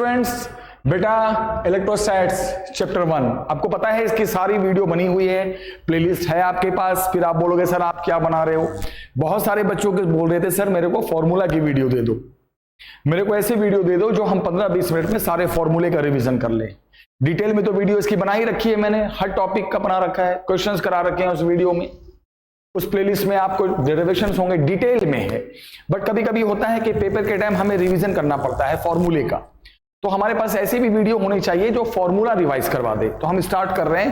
Students, बेटा इलेक्ट्रोस्टैट्स chapter 1 आपको पता है इसकी सारी वीडियो बनी हुई है, प्लेलिस्ट है आपके पास। फिर आप बोलोगे सर आप क्या बना रहे हो। बहुत सारे बच्चों के बोल रहे थे सर मेरे को फॉर्मूला की वीडियो दे दो, मेरे को ऐसी वीडियो दे दो जो हम 15-20 मिनट में सारे फॉर्मूले का रिवीजन कर ले। डिटेल में तो वीडियो इसकी बना ही रखी है मैंने, हर टॉपिक का बना रखा है, क्वेश्चंस करा रखे हैं उस वीडियो में, उस प्लेलिस्ट में आपको डेरिवेशंस होंगे, डिटेल में है। बट कभी कभी होता है कि पेपर के टाइम हमें रिवीजन करना पड़ता है फॉर्मूले का, तो हमारे पास ऐसी भी वीडियो होनी चाहिए जो फॉर्मूला रिवाइज करवा दे। तो हम स्टार्ट कर रहे हैं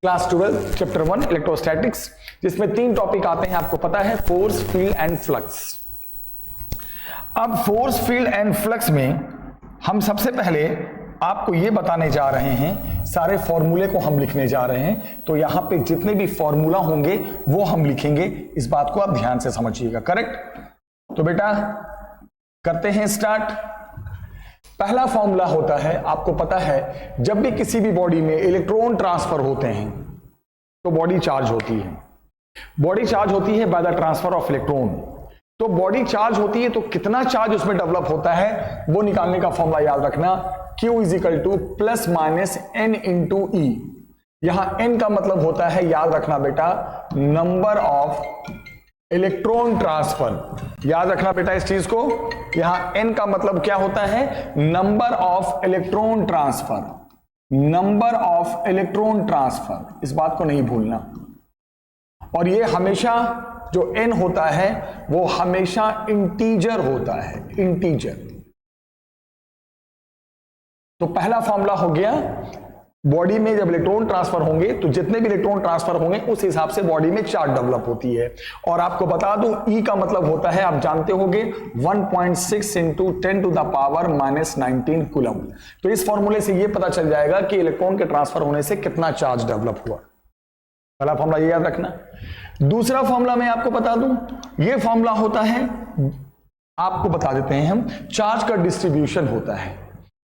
क्लास 12 चैप्टर 1 इलेक्ट्रोस्टैटिक्स, जिसमें 3 टॉपिक आते हैं आपको पता है, फोर्स, फील्ड एंड फ्लक्स। अब फोर्स, फील्ड एंड फ्लक्स में हम सबसे पहले आपको ये बताने जा रहे हैं, सारे फॉर्मूले को हम लिखने जा रहे हैं। तो यहां पे जितने भी फॉर्मूला होंगे वो हम लिखेंगे, इस बात को आप ध्यान से समझिएगा, करेक्ट। तो बेटा करते हैं स्टार्ट। पहला फॉर्मूला होता है, आपको पता है जब भी किसी भी बॉडी में इलेक्ट्रॉन ट्रांसफर होते हैं तो बॉडी चार्ज होती है। बॉडी चार्ज होती है by the transfer of electron. तो बॉडी चार्ज होती है तो कितना चार्ज उसमें डेवलप होता है वो निकालने का फॉर्मूला याद रखना, Q = +- N × E। यहां N का मतलब होता है, याद रखना बेटा, नंबर ऑफ इलेक्ट्रॉन ट्रांसफर। याद रखना बेटा इस चीज को, यहां N का मतलब क्या होता है, number of electron transfer, number of electron transfer, इस बात को नहीं भूलना। और ये हमेशा जो N होता है वो हमेशा इंटीजर होता है, इंटीजर। तो पहला फॉर्मूला हो गया, बॉडी में जब इलेक्ट्रॉन ट्रांसफर होंगे तो जितने भी इलेक्ट्रॉन ट्रांसफर होंगे उस हिसाब से बॉडी में चार्ज डेवलप होती है। और आपको बता दूं E का मतलब होता है, आप जानते होंगे, 1.6 × 10⁻⁻19 कूलम। तो इस फॉर्मूले से यह पता चल जाएगा कि इलेक्ट्रॉन के ट्रांसफर होने से कितना चार्ज डेवलप हुआ। पहला फॉर्मूला ये याद रखना। दूसरा फॉर्मूला मैं आपको बता दूं, यह फॉर्मूला होता है, आपको बता देते हैं हम, चार्ज का डिस्ट्रीब्यूशन होता है।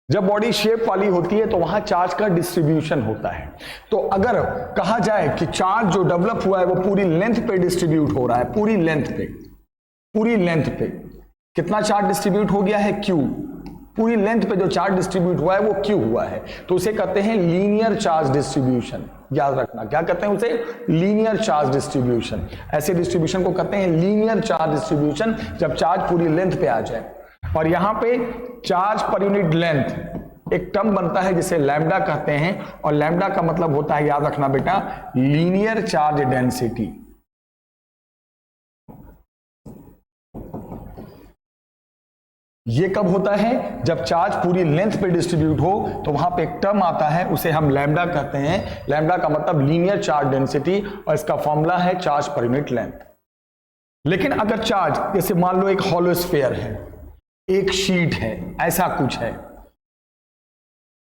जब बॉडी शेप वाली होती है तो वहां चार्ज का डिस्ट्रीब्यूशन होता है। तो अगर कहा जाए कि चार्ज जो डेवलप हुआ है वो पूरी लेंथ पे डिस्ट्रीब्यूट हो रहा है, पूरी लेंथ पे, पूरी लेंथ पे कितना चार्ज डिस्ट्रीब्यूट हो गया है, Q। पूरी लेंथ पे जो चार्ज डिस्ट्रीब्यूट हुआ है वो Q हुआ है, तो उसे कहते हैं लीनियर चार्ज डिस्ट्रीब्यूशन। याद रखना क्या कहते हैं उसे, लीनियर चार्ज डिस्ट्रीब्यूशन। ऐसे डिस्ट्रीब्यूशन को कहते हैं लीनियर चार्ज डिस्ट्रीब्यूशन, जब चार्ज पूरी लेंथ पे आ जाए। और यहां पे चार्ज पर यूनिट लेंथ एक टर्म बनता है जिसे लैम्डा कहते हैं, और लैम्डा का मतलब होता है, याद रखना बेटा, लीनियर चार्ज डेंसिटी। ये कब होता है, जब चार्ज पूरी लेंथ पे डिस्ट्रीब्यूट हो तो वहां पे एक टर्म आता है, उसे हम लैम्डा कहते हैं। लैम्डा का मतलब लीनियर चार्ज डेंसिटी, और इसका फॉर्मूला है चार्ज पर यूनिट लेंथ। लेकिन अगर चार्ज, जैसे मान लो एक हॉलो स्फीयर है, एक शीट है, ऐसा कुछ है,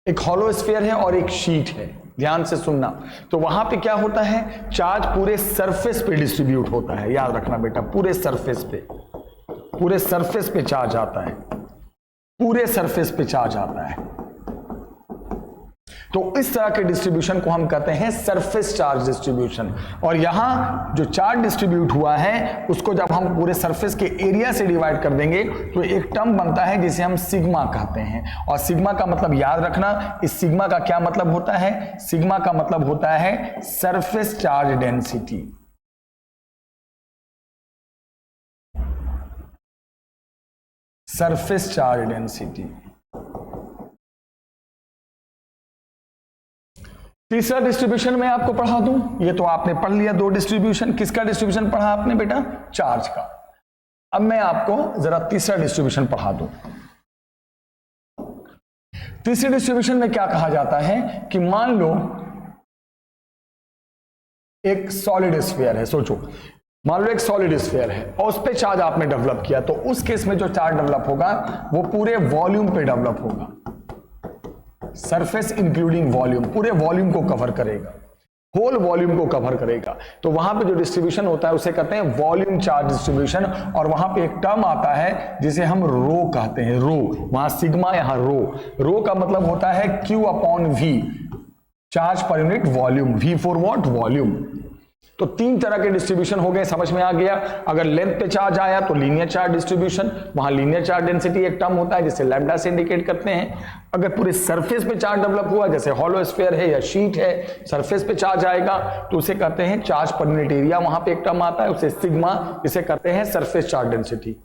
एक हॉलो स्फीयर है और एक शीट है, ध्यान से सुनना। तो वहां पे क्या होता है, चार्ज पूरे सरफेस पे डिस्ट्रीब्यूट होता है। याद रखना बेटा, पूरे सरफेस पे, पूरे सरफेस पे चार्ज आता है, पूरे सरफेस पे चार्ज आता है। तो इस तरह के डिस्ट्रीब्यूशन को हम कहते हैं सरफेस चार्ज डिस्ट्रीब्यूशन। और यहां जो चार्ज डिस्ट्रीब्यूट हुआ है उसको जब हम पूरे सरफेस के एरिया से डिवाइड कर देंगे तो एक टर्म बनता है जिसे हम सिग्मा कहते हैं। और सिग्मा का मतलब याद रखना, इस सिग्मा का क्या मतलब होता है, सिग्मा का मतलब होता है surface charge density. Surface charge density. तीसरा डिस्ट्रीब्यूशन मैं आपको पढ़ा दूं, ये तो आपने पढ़ लिया, 2 डिस्ट्रीब्यूशन। किसका डिस्ट्रीब्यूशन पढ़ा आपने बेटा, चार्ज का। अब मैं आपको जरा तीसरा डिस्ट्रीब्यूशन पढ़ा दूं। तीसरे डिस्ट्रीब्यूशन में क्या कहा जाता है कि मान लो एक सॉलिड स्फीयर है, सोचो, मान लो एक सॉलिड स्फीयर है और उस पे चार्ज आपने डेवलप किया, तो उस केस में जो चार्ज डेवलप होगा वो पूरे वॉल्यूम पे डेवलप होगा। सरफेस इंक्लूडिंग वॉल्यूम, पूरे वॉल्यूम को कवर करेगा, होल वॉल्यूम को कवर करेगा। तो वहां पे जो डिस्ट्रीब्यूशन होता है उसे कहते हैं वॉल्यूम चार्ज डिस्ट्रीब्यूशन। और वहां पे एक टर्म आता है जिसे हम रो कहते हैं, रो। वहां सिग्मा, यहां रो। रो का मतलब होता है Q/V, charge per unit volume. V for what, volume. तो तीन तरह के डिस्ट्रीब्यूशन हो गए, समझ में आ गया। अगर लेंथ पे चार्ज आया तो लीनियर चार्ज डिस्ट्रीब्यूशन, वहां लीनियर चार्ज डेंसिटी एक टर्म होता है जिसे लैम्डा से इंडिकेट करते हैं। अगर पूरे सरफेस पे चार्ज डेवलप हुआ, जैसे हॉलो स्फीयर है या शीट है, सरफेस पे चार्ज आएगा तो उसे कहते हैं चार्ज पर यूनिट एरिया, वहां पे एक टर्म आता है उसे सिग्मा, इसे कहते हैं सरफेस चार्ज डेंसिटी।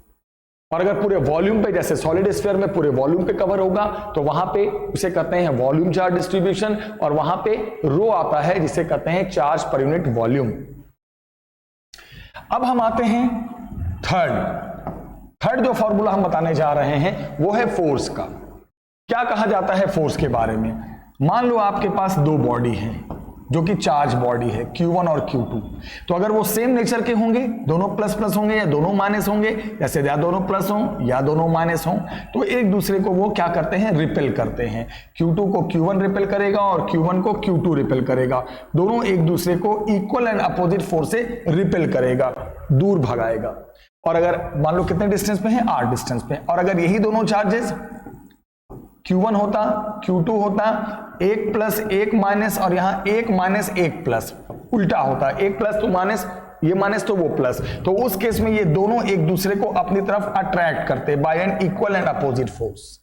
और अगर पूरे वॉल्यूम पे, जैसे सॉलिड स्फीयर में पूरे वॉल्यूम पे कवर होगा तो वहां पे उसे कहते हैं वॉल्यूम चार्ज डिस्ट्रीब्यूशन, और वहां पे रो आता है जिसे कहते हैं चार्ज पर यूनिट वॉल्यूम। अब हम आते हैं थर्ड जो फॉर्मूला हम बताने जा रहे हैं वो है फोर्स का। क्या कहा जाता है फोर्स के बारे में? मान लो आपके पास दो बॉडी हैं जो कि चार्ज बॉडी है Q1 और Q2, तो अगर वो सेम नेचर के होंगे, दोनों प्लस प्लस होंगे या दोनों माइनस होंगे, जैसे या दोनों प्लस हों या दोनों माइनस हों, तो एक दूसरे को वो क्या करते हैं, रिपेल करते हैं। Q2 को Q1 रिपेल करेगा और Q1 को Q2 रिपेल करेगा, दोनों एक दूसरे को इक्वल एंड अपोजिट फोर्स से रिपेल करेगा, दूर भगाएगा। और अगर मान लो कितने डिस्टेंस पे है, r डिस्टेंस पे, और अगर यही दोनों चार्जेस Q1 होता, Q2 होता, एक प्लस एक माइनस, और यहां एक माइनस एक प्लस, उल्टा होता, एक प्लस तो माइनस, ये माइनस तो वो प्लस, तो उस केस में ये दोनों एक दूसरे को अपनी तरफ अट्रैक्ट करते by an equal and opposite force.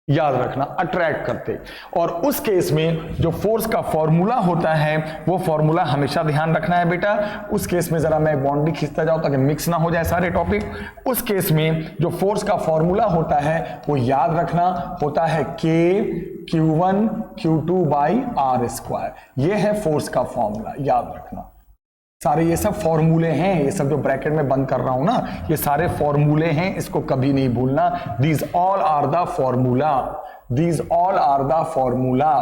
याद रखना, अट्रैक्ट करते। और उस केस में जो फोर्स का फॉर्मूला होता है वो फॉर्मूला हमेशा ध्यान रखना है बेटा। उस केस में जरा मैं बाउंड्री खींचता जाऊं ताकि मिक्स ना हो जाए सारे टॉपिक। उस केस में जो फोर्स का फॉर्मूला होता है वो याद रखना होता है K Q1 Q2 by R square. ये है फोर्स का फॉर्मूला, याद रखना। सारे ये सब फॉर्मूले हैं, ये सब जो ब्रैकेट में बंद कर रहा हूं ना, ये सारे फॉर्मूले हैं, इसको कभी नहीं भूलना। These all are the formula, these all are the formula.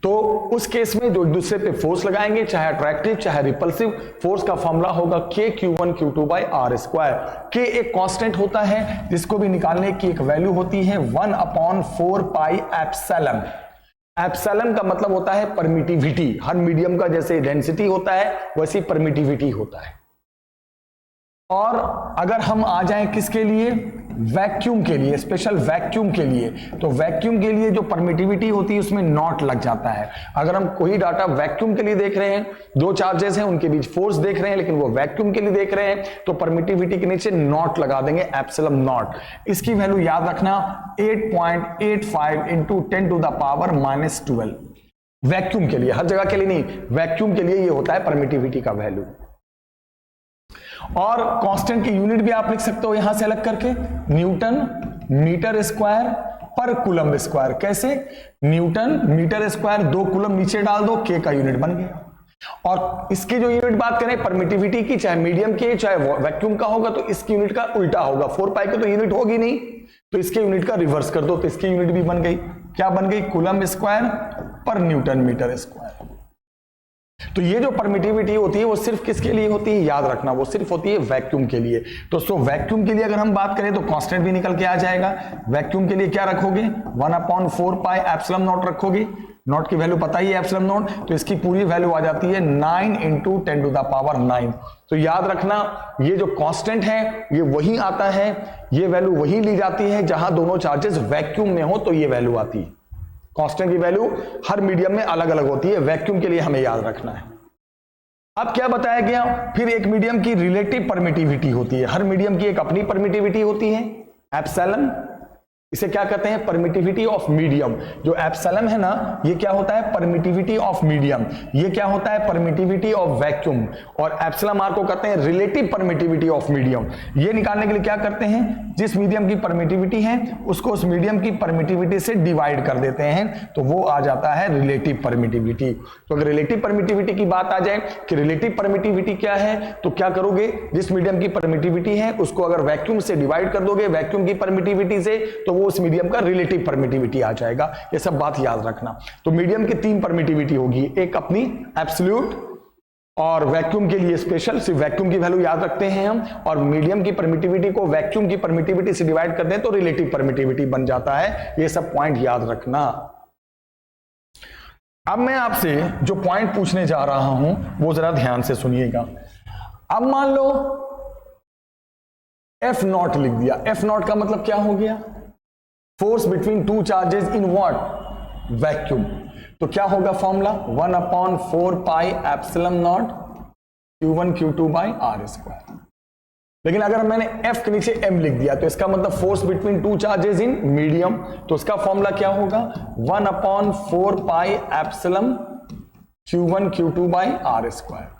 तो उस केस में जो एक दूसरे पे फोर्स लगाएंगे, चाहे अट्रैक्टिव चाहे रिपल्सिव, फोर्स का फॉर्मूला होगा K Q1 Q2 by R square. K एक कांस्टेंट होता है जिसको भी निकालने की एक वैल्यू होती है 1/4 पाई एप्सिलॉन। एप्सिलॉन का मतलब होता है परमिटिविटी। हर मीडियम का जैसे डेंसिटी होता है वैसी परमिटिविटी होता है। और अगर हम आ जाएं किसके लिए, वैक्यूम के लिए, स्पेशल वैक्यूम के लिए, तो वैक्यूम के लिए जो परमिटिविटी होती है उसमें नॉट लग जाता है। अगर हम कोई डाटा वैक्यूम के लिए देख रहे हैं, दो चार्जेस हैं उनके बीच फोर्स देख रहे हैं लेकिन वो वैक्यूम के लिए देख रहे हैं, तो परमिटिविटी के नीचे नॉट लगा देंगे, एप्सिलॉन नॉट। इसकी वैल्यू याद रखना 8.85 into 10 to the power -12। Vacuum के लिए, हर जगह के लिए नहीं, वैक्यूम के लिए ये होता है परमिटिविटी का वैल्यू। और कांस्टेंट की यूनिट भी आप लिख सकते हो यहां से अलग करके, Newton metre square per coulomb square. कैसे, न्यूटन मीटर स्क्वायर, 2 कूलम नीचे डाल दो, K का यूनिट बन गया। और इसकी जो यूनिट बात करें परमिटिविटी की, चाहे मीडियम की चाहे वैक्यूम का होगा, तो इसकी यूनिट का उल्टा होगा। 4 पाई की तो यूनिट होगी नहीं, तो इसके यूनिट का रिवर्स कर दो, तो इसकी यूनिट भी बन गई। क्या बन गई, कूलम स्क्वायर पर न्यूटन मीटर स्क्वायर। तो ये जो परमिटिविटी होती है वो सिर्फ किसके लिए होती है, याद रखना, वो सिर्फ होती है वैक्यूम के लिए। तो वैक्यूम के लिए अगर हम बात करें तो कांस्टेंट भी निकल के आ जाएगा। वैक्यूम के लिए क्या रखोगे, 1/4 पाई एप्सिलॉन नॉट रखोगे। नॉट की वैल्यू पता ही है एप्सिलॉन नॉट, तो इसकी पूरी वैल्यू आ जाती है 9 इंटू 10 टू द पावर 9। तो याद रखना ये जो कांस्टेंट है ये वही आता है, ये वैल्यू वही ली जाती है जहां दोनों चार्जेस वैक्यूम में हो, तो ये वैल्यू आती है। कांस्टेंट की वैल्यू हर मीडियम में अलग अलग होती है, वैक्यूम के लिए हमें याद रखना है। अब क्या बताया गया, फिर एक मीडियम की रिलेटिव परमिटिविटी होती है। हर मीडियम की एक अपनी परमिटिविटी होती है, एप्सिलॉन। इसे क्या कहते हैं, परमिटिविटी ऑफ मीडियम। जो एप्सिलॉन है ना, ये क्या होता है, परमिटिविटी ऑफ मीडियम। ये क्या होता है, परमिटिविटी ऑफ वैक्यूम। और एप्सिलॉन आर को कहते हैं रिलेटिव परमिटिविटी ऑफ मीडियम। ये निकालने के लिए क्या करते हैं, जिस मीडियम की परमिटिविटी है उसको उस मीडियम की परमिटिविटी से डिवाइड कर देते हैं, तो वो आ जाता है रिलेटिव परमिटिविटी। तो अगर रिलेटिव परमिटिविटी की बात आ जाए कि रिलेटिव परमिटिविटी क्या है, तो क्या करोगे, जिस मीडियम की परमिटिविटी है उसको अगर वैक्यूम से डिवाइड कर दोगे वैक्यूम की परमिटिविटी से, तो वो उस मीडियम का रिलेटिव परमिटिविटी आ जाएगा। ये सब बात याद रखना। तो मीडियम की 3 परमिटिविटी होगी, एक अपनी एब्सोल्यूट, और वैक्यूम के लिए स्पेशल, सिर्फ वैक्यूम की वैल्यू याद रखते हैं हम, और मीडियम की परमिटिविटी को वैक्यूम की परमिटिविटी से डिवाइड कर दें तो रिलेटिव परमिटिविटी बन जाता है। ये सब पॉइंट याद रखना। अब मैं आपसे जो पॉइंट पूछने जा रहा हूं वो जरा ध्यान से सुनिएगा। अब मान लो F0 लिख दिया। F0 का मतलब क्या हो गया, force between 2 charges in what, vacuum. तो क्या होगा formula, 1/4 pi epsilon naught Q1 Q2 by r square. लेकिन अगर मैंने F के नीचे M लिख दिया तो इसका मतलब force between two charges in medium, तो उसका फॉर्मूला क्या होगा 1/4 pi epsilon Q1 Q2 by r square.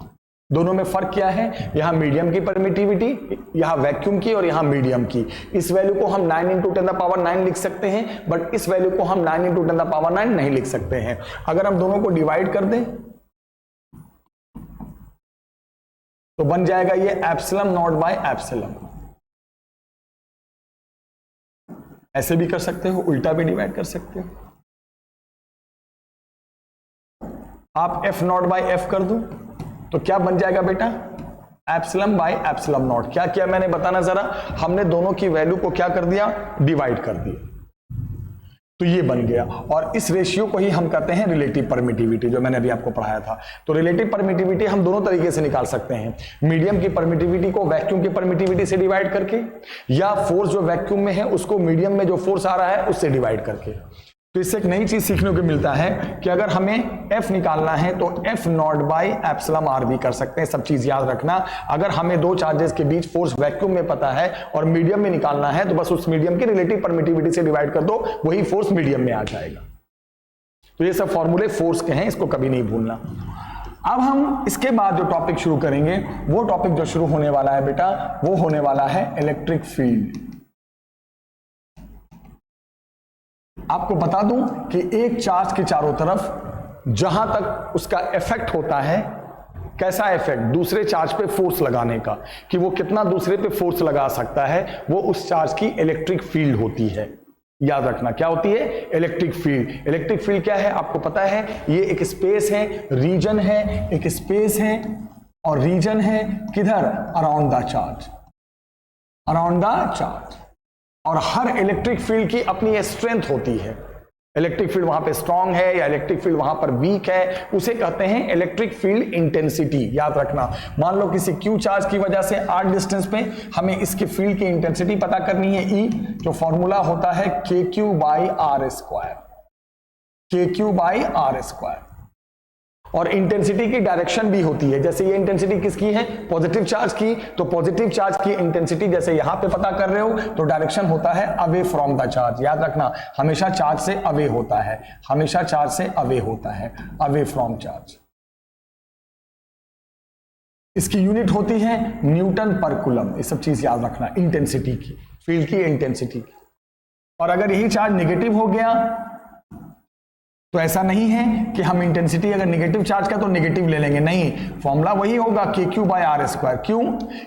दोनों में फर्क क्या है, यहां मीडियम की परमिटिविटी, यहां वैक्यूम की और यहां मीडियम की। इस वैल्यू को हम 9 × 10⁻9 लिख सकते हैं, बट इस वैल्यू को हम 9 × 10⁻9 नहीं लिख सकते हैं। अगर हम दोनों को डिवाइड कर दें तो बन जाएगा ये एप्सिलम नॉट बाय एप्सिलम। ऐसे भी कर सकते हो, उल्टा भी डिवाइड कर सकते हो। आप एफ नॉट बाय एफ कर दो तो क्या बन जाएगा बेटा, एप्सिलम बाय एप्सिलम नॉट। क्या किया मैंने बताना जरा, हमने दोनों की वैल्यू को क्या कर दिया, डिवाइड कर दिया, तो ये बन गया। और इस रेशियो को ही हम कहते हैं रिलेटिव परमिटिविटी, जो मैंने अभी आपको पढ़ाया था। तो रिलेटिव परमिटिविटी हम दोनों तरीके से निकाल सकते हैं, मीडियम की परमिटिविटी को वैक्यूम की परमिटिविटी से डिवाइड करके, या फोर्स जो वैक्यूम में है उसको मीडियम में जो फोर्स आ रहा है उससे डिवाइड करके। तो इससे एक नई चीज सीखने को मिलता है कि अगर हमें F निकालना है तो F not by epsilon are भी कर सकते हैं। सब चीज याद रखना, अगर हमें दो चार्जेस के बीच फोर्स वैक्यूम में पता है और मीडियम में निकालना है तो बस उस मीडियम की रिलेटिव परमिटिविटी से डिवाइड कर दो, वही फोर्स मीडियम में आ जाएगा। तो ये सब फॉर्मूले फोर्स के हैं, इसको कभी नहीं भूलना। अब हम इसके बाद जो टॉपिक शुरू करेंगे, वो टॉपिक जो शुरू होने वाला है बेटा, वो होने वाला है इलेक्ट्रिक फील्ड। आपको बता दूं कि एक चार्ज के चारों तरफ जहां तक उसका इफेक्ट होता है, कैसा इफेक्ट, दूसरे चार्ज पे फोर्स लगाने का, कि वो कितना दूसरे पे फोर्स लगा सकता है, वो उस चार्ज की इलेक्ट्रिक फील्ड होती है। याद रखना क्या होती है, इलेक्ट्रिक फील्ड। इलेक्ट्रिक फील्ड क्या है आपको पता है, ये एक स्पेस है, रीजन है, एक स्पेस है और रीजन है किधर, around the charge, around the charge. और हर इलेक्ट्रिक फील्ड की अपनी स्ट्रेंथ होती है। इलेक्ट्रिक फील्ड वहां पे स्ट्रांग है या इलेक्ट्रिक फील्ड वहां पर वीक है, उसे कहते हैं इलेक्ट्रिक फील्ड इंटेंसिटी। याद रखना, मान लो किसी क्यू चार्ज की वजह से आर डिस्टेंस पे हमें इसके फील्ड की इंटेंसिटी पता करनी है, ई, जो फॉर्मूला होता है के क्यू बाई आर स्क्वायर, के क्यू बाई आर स्क्वायर। और इंटेंसिटी की डायरेक्शन भी होती है, जैसे ये इंटेंसिटी किसकी है, पॉजिटिव चार्ज की, तो पॉजिटिव चार्ज की इंटेंसिटी जैसे यहां पे पता कर रहे हो तो डायरेक्शन होता है अवे फ्रॉम द चार्ज। याद रखना, हमेशा चार्ज से अवे होता है, हमेशा चार्ज से अवे होता है, अवे फ्रॉम चार्ज। इसकी यूनिट होती है न्यूटन पर कूलम। ये सब चीज याद रखना, इंटेंसिटी की, फील्ड की इंटेंसिटी की। और अगर यही चार्ज नेगेटिव हो गया तो ऐसा नहीं है कि हम इंटेंसिटी अगर नेगेटिव चार्ज का तो नेगेटिव ले लेंगे, नहीं, फॉर्मूला वही होगा के क्यू बाय आर स्क्वायर। क्यों,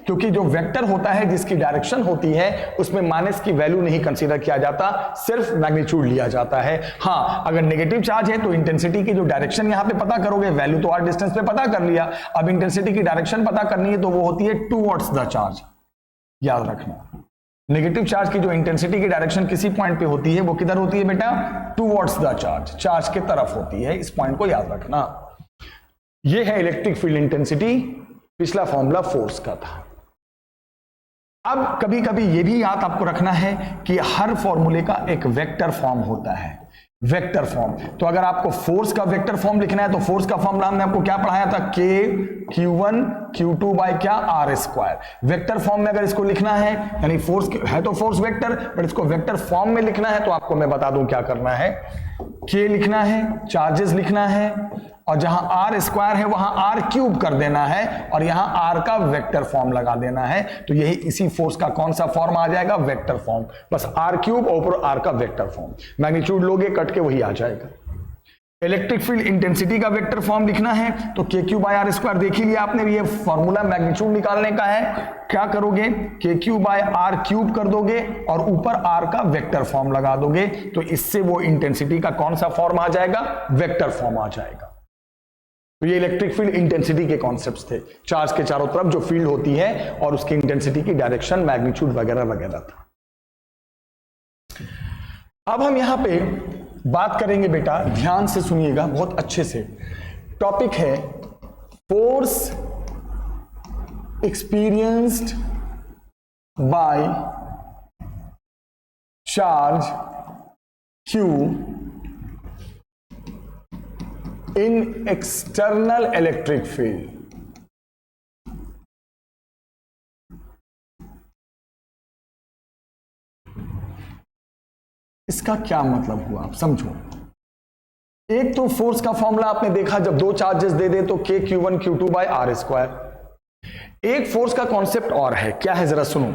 क्योंकि जो वेक्टर होता है जिसकी डायरेक्शन होती है उसमें माइनस की वैल्यू नहीं कंसीडर किया जाता, सिर्फ मैग्नीट्यूड लिया जाता है। हाँ, अगर नेगेटिव चार्ज है तो इंटेंसिटी की जो डायरेक्शन यहां पे पता करोगे, वैल्यू तो आर डिस्टेंस पे पता कर लिया, अब इंटेंसिटी की डायरेक्शन पता करनी है तो वो होती है टूवर्ड्स द चार्ज। याद रखना, नेगेटिव चार्ज की जो इंटेंसिटी की डायरेक्शन किसी पॉइंट पे होती है वो किधर होती है बेटा, टूवर्ड्स द चार्ज, चार्ज के तरफ होती है। इस पॉइंट को याद रखना। ये है इलेक्ट्रिक फील्ड इंटेंसिटी, पिछला फॉर्मूला फोर्स का था। अब कभी कभी ये भी याद आपको रखना है कि हर फॉर्मूले का एक वेक्टर फॉर्म होता है, वेक्टर फॉर्म। तो अगर आपको फोर्स का वेक्टर फॉर्म लिखना है तो फोर्स का फॉर्मूला हमने आपको क्या पढ़ाया था, के Q1 Q2 बाय क्या, आर स्क्वायर। वेक्टर फॉर्म में अगर इसको लिखना है, यानी फोर्स है तो फोर्स वेक्टर, बट इसको वेक्टर फॉर्म में लिखना है तो आपको मैं बता दूं क्या करना है, के लिखना है, चार्जेस लिखना है, और जहां आर स्क्वायर है वहां आर क्यूब कर देना है, और यहां आर का वेक्टर फॉर्म लगा देना है। तो यही इसी फोर्स का कौन सा फॉर्म आ जाएगा, वेक्टर फॉर्म। बस आर क्यूब और ऊपर आर का वेक्टर फॉर्म, मैग्नीट्यूड लोगे कट के वही आ जाएगा। इलेक्ट्रिक फील्ड इंटेंसिटी का वेक्टर फॉर्म लिखना है तो के क्यू बाय आर स्क्वायर देख ही लिया आपने, ये फॉर्मूला मैग्नीट्यूड निकालने का है। क्या करोगे, के क्यू बाय आर क्यूब कर दोगे और ऊपर आर का वेक्टर फॉर्म लगा दोगे, तो इससे वो इंटेंसिटी का कौन सा फॉर्म आ जाएगा, वेक्टर फॉर्म आ जाएगा। तो ये इलेक्ट्रिक फील्ड इंटेंसिटी के कॉन्सेप्ट्स थे, चार्ज के चारों तरफ जो फील्ड होती है और उसकी इंटेंसिटी की डायरेक्शन, मैग्नीट्यूड वगैरह वगैरह था। अब हम यहां पे बात करेंगे बेटा, ध्यान से सुनिएगा बहुत अच्छे से। टॉपिक है force experienced by charge Q in external electric field। इसका क्या मतलब हुआ आप समझो। एक तो फोर्स का फॉर्मूला आपने देखा, जब दो चार्जेस दे दे तो k q1 q2 by r square. एक फोर्स का कॉन्सेप्ट और है, क्या है जरा सुनो।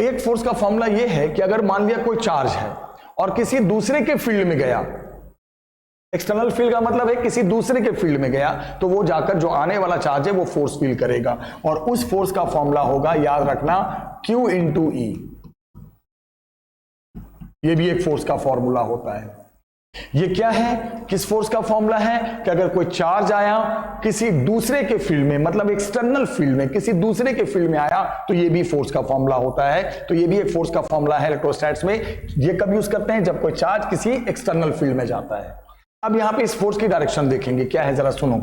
एक फोर्स का फॉर्मूला यह है कि अगर मान लिया कोई चार्ज है और किसी दूसरे के फील्ड में गया, एक्सटर्नल फील्ड का मतलब है किसी दूसरे के फील्ड में गया, तो वो जाकर जो आने वाला चार्ज है वो फोर्स फील करेगा, और उस फोर्स का फॉर्मूला होगा, याद रखना, Q इंटू ई। ये भी एक फोर्स का फॉर्मूला होता है। ये क्या है, किस फोर्स का फॉर्मूला है कि अगर कोई चार्ज आया किसी दूसरे के फील्ड में, मतलब एक्सटर्नल फील्ड में किसी दूसरे के फील्ड में आया, तो ये भी फोर्स का फॉर्मूला होता है। तो ये भी एक फोर्स का फॉर्मूला है इलेक्ट्रोस्टैटिक्स में। ये कब यूज करते हैं, जब कोई चार्ज किसी एक्सटर्नल फील्ड में जाता है। अब यहां पे इस फोर्स की डायरेक्शन देखेंगे, क्या है जरा सुनो।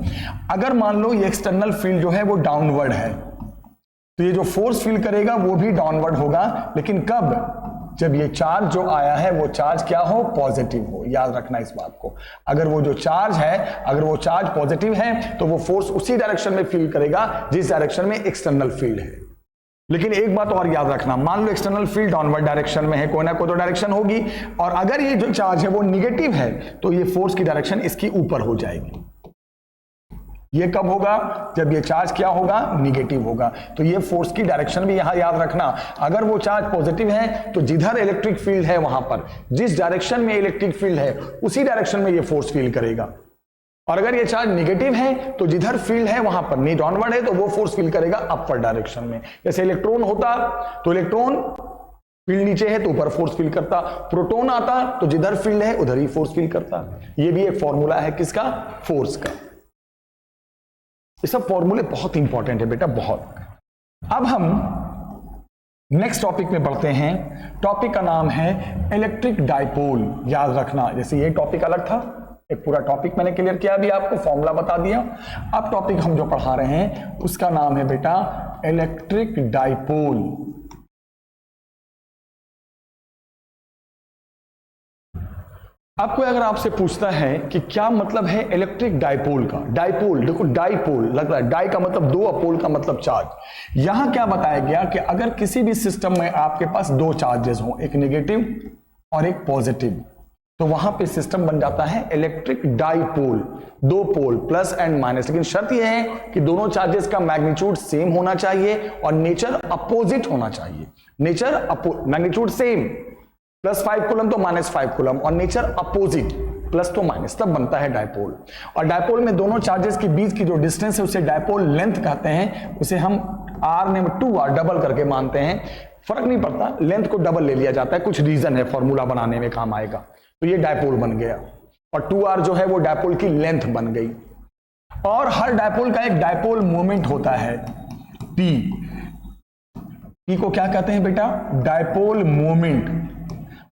अगर मान लो ये एक्सटर्नल फील्ड जो है वो डाउनवर्ड है, तो ये जो फोर्स फील करेगा वो भी डाउनवर्ड होगा, लेकिन कब, जब ये चार्ज जो आया है वो चार्ज क्या हो, पॉजिटिव हो। याद रखना इस बात को। अगर वो जो चार्ज है, अगर वो चार्ज पॉजिटिव है तो वो फोर्स उसी डायरेक्शन में फील करेगा जिस डायरेक्शन में एक्सटर्नल फील्ड है। लेकिन एक बात और याद रखना, मान लो एक्सटर्नल फील्ड डाउनवर्ड डायरेक्शन में है, कोई ना कोई तो डायरेक्शन होगी, और अगर ये जो चार्ज है वो निगेटिव है तो ये फोर्स की डायरेक्शन इसकी ऊपर हो जाएगी। ये कब होगा, जब ये चार्ज क्या होगा, निगेटिव होगा। तो ये फोर्स की डायरेक्शन भी यहां याद रखना। अगर वो चार्ज पॉजिटिव है तो जिधर इलेक्ट्रिक फील्ड है वहां पर, जिस डायरेक्शन में इलेक्ट्रिक फील्ड है उसी डायरेक्शन में ये फोर्स फील करेगा। और अगर ये चार्ज निगेटिव है तो जिधर फील्ड है वहां पर, नहीं डाउनवर्ड है, तो वो फोर्स फील करेगा अपर डायरेक्शन में। जैसे इलेक्ट्रॉन होता तो इलेक्ट्रॉन फील्ड नीचे है तो ऊपर फोर्स फील करता, प्रोटॉन आता तो जिधर फील्ड है उधर ही फोर्स फील करता। ये भी एक फॉर्मूला है किसका, फोर्स का। ये सब फॉर्मूले बहुत इंपॉर्टेंट है बेटा, बहुत। अब हम नेक्स्ट टॉपिक में बढ़ते हैं। टॉपिक का नाम है इलेक्ट्रिक डाइपोल। याद रखना, जैसे ये टॉपिक अलग था, एक पूरा टॉपिक मैंने क्लियर किया, अभी आपको फॉर्मूला बता दिया। अब टॉपिक हम जो पढ़ा रहे हैं उसका नाम है बेटा इलेक्ट्रिक डाइपोल। अब कोई अगर आपसे पूछता है कि क्या मतलब है इलेक्ट्रिक डाइपोल का, डाइपोल देखो, डाइपोल लग रहा है, डाई का मतलब दो, अपोल का मतलब चार्ज। यहां क्या बताया गया कि अगर किसी भी सिस्टम में आपके पास दो चार्जेस हो, एक नेगेटिव और एक पॉजिटिव, तो वहां पे सिस्टम बन जाता है इलेक्ट्रिक डाइपोल, दो पोल प्लस एंड माइनस। लेकिन शर्त यह है कि दोनों चार्जेस का मैग्नीट्यूड सेम होना चाहिए और नेचर अपोजिट होना चाहिए। नेचर मैग्नीट्यूड सेम, +5 कूलम तो -5 कूलम, और नेचर अपोजिट, प्लस तो माइनस, तब बनता है डाइपोल। और डाइपोल में दोनों चार्जेस के बीच की जो डिस्टेंस है उसे डाइपोल लेंथ कहते हैं। उसे हम r ने 2r डबल करके मानते हैं, फर्क नहीं पड़ता, लेंथ को डबल ले लिया जाता है, कुछ रीजन है, फॉर्मूला बनाने में काम आएगा। तो ये डाइपोल बन गया, और 2r जो है वो डाइपोल की लेंथ बन गई। और हर डाइपोल का एक डाइपोल मोमेंट होता है p। p को क्या कहते हैं बेटा, डाइपोल मोमेंट।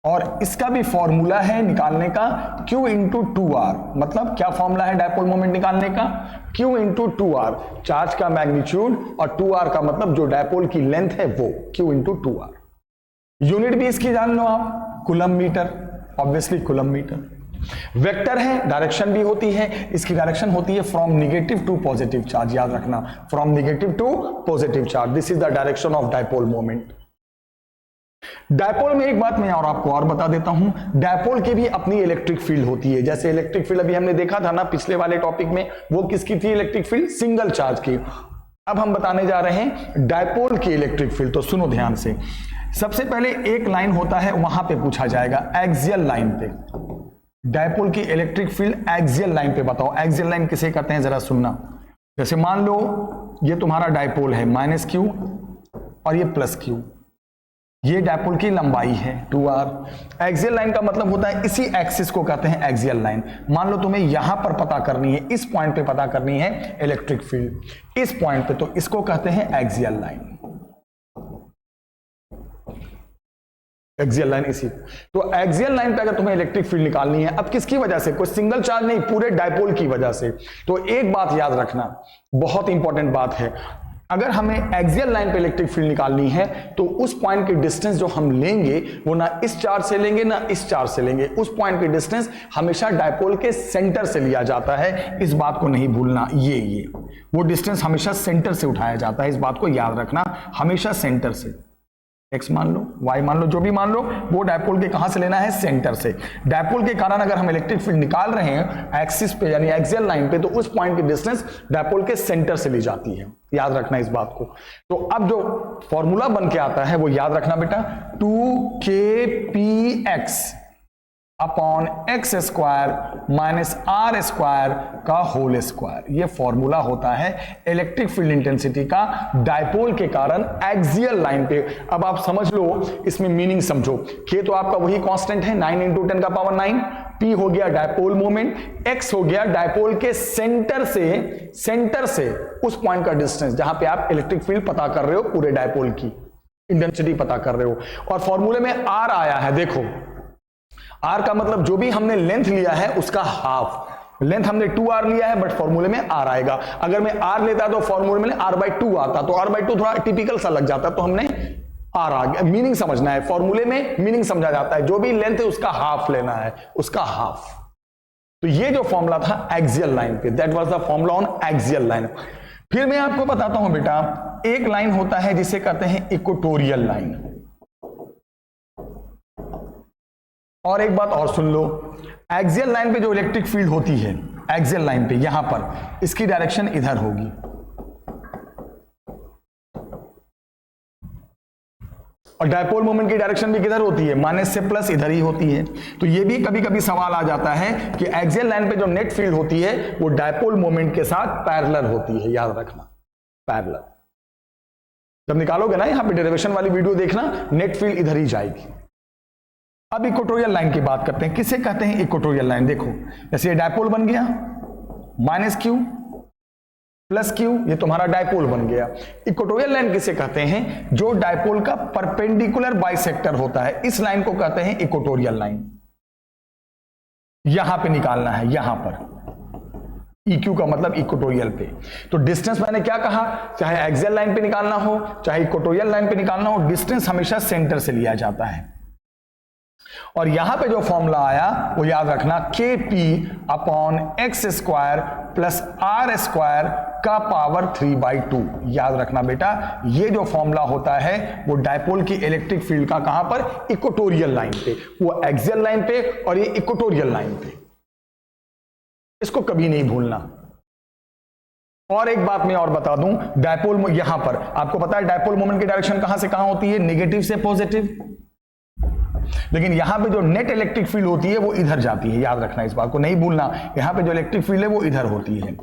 और इसका भी फॉर्मूला है निकालने का Q इंटू 2R। मतलब क्या फॉर्मूला है डाइपोल मोमेंट निकालने का, Q इंटू 2R, चार्ज का मैग्नीट्यूड, और 2R का मतलब जो डाइपोल की लेंथ है वो, Q इंटू 2R। यूनिट भी इसकी जान लो आप, coulomb metre, obviously coulomb metre. Vector है, डायरेक्शन भी होती है, इसकी डायरेक्शन होती है from negative to positive charge. याद रखना, from negative to positive charge, this is the direction of dipole moment. Dipole में एक बात मैं और आपको और बता देता हूं, डायपोल की भी अपनी इलेक्ट्रिक फील्ड होती है। जैसे इलेक्ट्रिक फील्ड अभी हमने देखा था ना पिछले वाले टॉपिक में, वो किसकी थी इलेक्ट्रिक फील्ड, सिंगल चार्ज की। अब हम बताने जा रहे हैं डायपोल की इलेक्ट्रिक फील्ड। तो सुनो ध्यान से, सबसे पहले एक लाइन होता है, वहां पे पूछा जाएगा एक्सियल लाइन पे, डायपोल की इलेक्ट्रिक फील्ड एक्सियल लाइन पे बताओ। एक्सियल लाइन किसे कहते हैं जरा सुनना। जैसे मान लो ये तुम्हारा डायपोल है -Q और ये +Q, ये डायपोल की लंबाई है 2r। एक्सियल लाइन का मतलब होता है इसी एक्सिस को कहते हैं एक्सियल लाइन। मान लो तुम्हें यहां पर पता करनी है, इस पॉइंट पे पता करनी है इलेक्ट्रिक फील्ड, इस पॉइंट पे, तो इसको कहते हैं एक्सियल लाइन। एक्सियल लाइन इसी, तो एक्सियल लाइन पे अगर तुम्हें इलेक्ट्रिक फील्ड निकालनी है, अब किसकी वजह से, कोई सिंगल चार्ज नहीं, पूरे डायपोल की वजह से। तो एक बात याद रखना, बहुत इंपॉर्टेंट बात है, अगर हमें एक्सियल लाइन पे इलेक्ट्रिक फील्ड निकालनी है तो उस पॉइंट की डिस्टेंस जो हम लेंगे वो ना इस चार्ज से लेंगे ना इस चार्ज से लेंगे। उस पॉइंट की डिस्टेंस हमेशा डायपोल के सेंटर से लिया जाता है, इस बात को नहीं भूलना। ये वो डिस्टेंस हमेशा सेंटर से उठाया जाता है, इस बात को याद रखना, हमेशा सेंटर से। x मान लो, y मान लो, जो भी मान लो, वो डायपोल के कहां से लेना है? सेंटर से। डायपोल के कारण अगर हम इलेक्ट्रिक फील्ड निकाल रहे हैं एक्सिस पे यानी एक्सियल लाइन पे, तो उस पॉइंट की डिस्टेंस डायपोल के सेंटर से ली जाती है। याद रखना इस बात को। तो अब जो फॉर्मूला बन के आता है वो याद रखना बेटा, 2kpx upon x square minus r square का होल स्क्वायर। ये फॉर्मूला होता है इलेक्ट्रिक फील्ड इंटेंसिटी का डायपोल के कारण एक्सियल लाइन पे। अब आप समझ लो, इसमें मीनिंग समझो। के तो आपका वही कांस्टेंट है 9 × 10⁹, पी हो गया डायपोल मोमेंट, एक्स हो गया डायपोल के सेंटर से उस पॉइंट का डिस्टेंस जहां पे आप इलेक्ट्रिक फील्ड पता कर रहे हो, पूरे डायपोल की इंटेंसिटी पता कर रहे हो। और फॉर्मूले में आर आया है, देखो आर का मतलब जो भी हमने लेंथ लिया है उसका हाफ। लेंथ हमने 2r लिया है, बट फॉर्मूले में r आएगा। अगर मैं r लेता तो फॉर्मूले में r/2 आता, तो r/2 थोड़ा टिपिकल सा लग जाता, तो हमने r आ गया। मीनिंग समझना है, फॉर्मूले में मीनिंग समझा जाता है, जो भी लेंथ है उसका हाफ लेना है, उसका हाफ। तो ये जो फॉर्मूला था एक्सियल लाइन पे, that was the formula on axial line. फिर मैं आपको बताता हूं बेटा, एक लाइन होता है जिसे कहते हैं इक्वेटोरियल लाइन। और एक बात और सुन लो, एक्सियल लाइन पे जो इलेक्ट्रिक फील्ड होती है, एक्सियल लाइन पे यहां पर इसकी डायरेक्शन इधर होगी, और डायपोल मोमेंट की डायरेक्शन भी किधर होती है? माइनस से प्लस इधर ही होती है। तो ये भी कभी कभी सवाल आ जाता है कि एक्सियल लाइन पे जो नेट फील्ड होती है वो डायपोल मोमेंट के साथ पैरेलल होती है। याद रखना, पैरेलल। जब निकालोगे ना यहां पे डेरिवेशन वाली वीडियो देखना, नेट फील्ड इधर ही जाएगी। अब इक्वेटोरियल लाइन की बात करते हैं। किसे कहते हैं इक्वेटोरियल लाइन? देखो, जैसे ये डायपोल बन गया, माइनस क्यू प्लस क्यू, ये तुम्हारा डायपोल बन गया। इक्वेटोरियल लाइन किसे कहते हैं? जो डायपोल का परपेंडिकुलर बाइसेक्टर होता है, इस लाइन को कहते हैं इक्वेटोरियल लाइन। यहां पे निकालना है, यहां पर EQ का मतलब इक्वेटोरियल पे। तो डिस्टेंस मैंने क्या कहा, चाहे एक्सियल लाइन पे निकालना हो चाहे इक्वेटोरियल लाइन पे निकालना हो, डिस्टेंस हमेशा सेंटर से लिया जाता है। और यहां पे जो फॉर्मूला आया वो याद रखना, KP upon x square plus r square का पावर 3/2। याद रखना बेटा, ये जो फॉर्मूला होता है वो डायपोल की इलेक्ट्रिक फील्ड का कहां पर? इक्वेटोरियल लाइन पे। वो एक्सियल लाइन पे और ये इक्वेटोरियल लाइन पे। इसको कभी नहीं भूलना। और एक बात मैं और बता दूं, डायपोल यहां पर आपको पता है डायपोल मोमेंट की डायरेक्शन कहां से कहां होती है? नेगेटिव से पॉजिटिव। लेकिन यहां पे जो नेट इलेक्ट्रिक फील्ड होती है वो इधर जाती है। याद रखना, इस बात को नहीं भूलना। यहां पे जो इलेक्ट्रिक फील्ड है वो इधर होती है,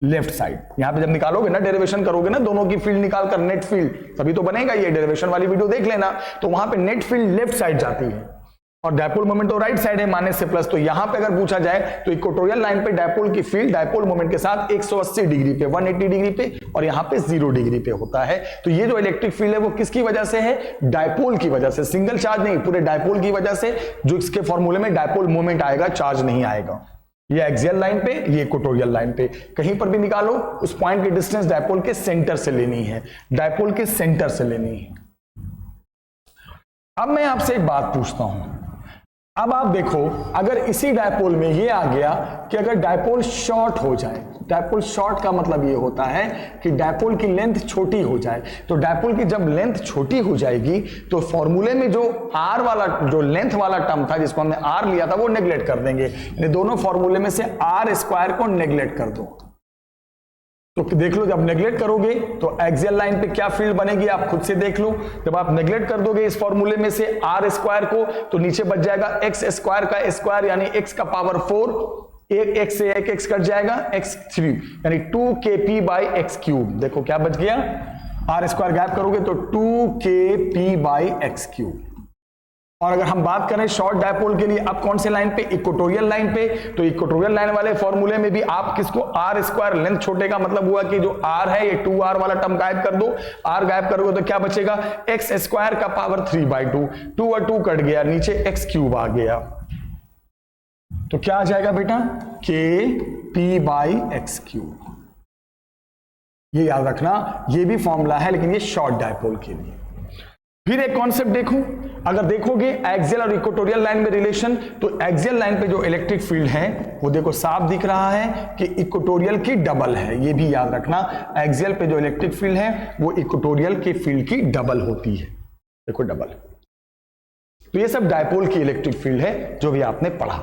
लेफ्ट साइड। यहां पे जब निकालोगे ना, डेरिवेशन करोगे ना, दोनों की फील्ड निकालकर नेट फील्ड, तभी तो बनेगा। ये डेरिवेशन वाली वीडियो देख लेना। तो वहां पे नेट फील्ड लेफ्ट साइड जाती है और डायपोल मोमेंट तो राइट साइड है, माइनस से प्लस। तो यहां पे अगर पूछा जाए तो इक्वेटोरियल लाइन पे डायपोल की फील्ड डायपोल मोमेंट के साथ 180 डिग्री पे, 180 डिग्री पे, और यहां पे 0 डिग्री पे होता है। तो ये जो इलेक्ट्रिक फील्ड है वो किसकी वजह से है? डायपोल की वजह से। सिंगल चार्ज नहीं, पूरे डायपोल की वजह से। जो इसके फॉर्मूले में डायपोल मोमेंट आएगा, चार्ज नहीं आएगा। ये एक्सियल लाइन पे, ये इक्वेटोरियल लाइन पे, कहीं पर भी निकालो, उस पॉइंट की डिस्टेंस डायपोल के सेंटर से लेनी है, डायपोल के सेंटर से लेनी है। अब मैं आपसे एक बात पूछता हूं। अब आप देखो, अगर इसी डायपोल में ये आ गया कि अगर डायपोल शॉर्ट हो जाए, डायपोल शॉर्ट का मतलब ये होता है कि डायपोल की लेंथ छोटी हो जाए। तो डायपोल की जब लेंथ छोटी हो जाएगी तो फॉर्मूले में जो आर वाला, जो लेंथ वाला टर्म था जिसको हमने आर लिया था, वो नेग्लेक्ट कर देंगे। यानी दोनों फॉर्मूले में से आर स्क्वायर को नेग्लेक्ट कर दो। तो देख लो, जब नेग्लेक्ट करोगे तो एक्सियल लाइन पे क्या फील्ड बनेगी आप खुद से देख लो। जब आप नेग्लेक्ट कर दोगे इस फॉर्मूले में से आर स्क्वायर को, तो नीचे बच जाएगा एक्स स्क्वायर का स्क्वायर यानी एक्स का पावर 4, एक एक्स से एक एक्स कट जाएगा, x3 यानी 2kp/x3। देखो क्या बच गया, आर स्क्वायर गैप करोगे तो 2kp/x3। और अगर हम बात करें शॉर्ट डायपोल के लिए, अब कौन से लाइन पे? इक्वेटोरियल लाइन पे। तो इक्वेटोरियल लाइन वाले फॉर्मूले में भी आप किसको? आर स्क्वायर, लेंथ छोटे का मतलब हुआ कि जो आर है ये 2r वाला टर्म गायब कर दो। आर गायब करोगे तो क्या बचेगा? एक्स स्क्वायर का पावर 3/2, 2 और 2 कट गया, नीचे x³ आ गया। तो क्या आ जाएगा बेटा? kp/x³। ये याद रखना, ये भी फॉर्मूला है लेकिन ये शॉर्ट डायपोल के लिए। फिर एक कॉन्सेप्ट देखो, अगर देखोगे एक्सियल और इक्वेटोरियल लाइन में रिलेशन, तो एक्सियल लाइन पे जो इलेक्ट्रिक फील्ड है वो देखो साफ दिख रहा है कि इक्वेटोरियल की डबल है। ये भी याद रखना, एक्सियल पे जो इलेक्ट्रिक फील्ड है वो इक्वेटोरियल के फील्ड की डबल होती है। देखो डबल। तो ये सब डायपोल की इलेक्ट्रिक फील्ड है जो भी आपने पढ़ा।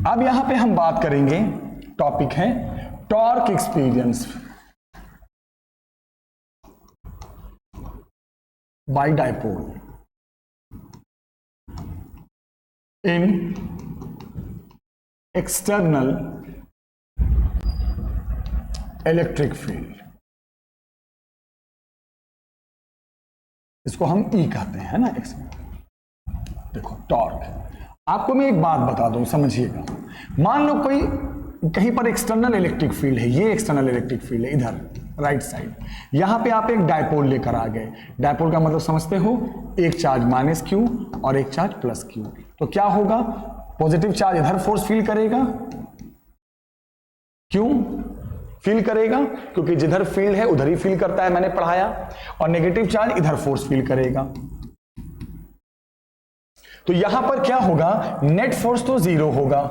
अब यहां पे हम बात करेंगे, टॉपिक है torque experience by dipole in external electric field. इसको हम ई कहते हैं ना। देखो टॉर्क, आपको मैं एक बात बता दूं, समझिएगा। मान लो कोई कहीं पर एक्सटर्नल इलेक्ट्रिक फील्ड है, ये एक्सटर्नल इलेक्ट्रिक फील्ड है इधर राइट साइड, यहां पे आप एक डायपोल लेकर आ गए। डायपोल का मतलब समझते हो, एक चार्ज माइनस क्यू और एक चार्ज प्लस क्यू। तो क्या होगा, पॉजिटिव चार्ज इधर फोर्स फील करेगा, क्यों फील करेगा, क्योंकि जिधर फील्ड है उधर ही फील करता है, मैंने पढ़ाया। और नेगेटिव चार्ज इधर फोर्स फील करेगा। तो यहां पर क्या होगा, नेट फोर्स तो जीरो होगा,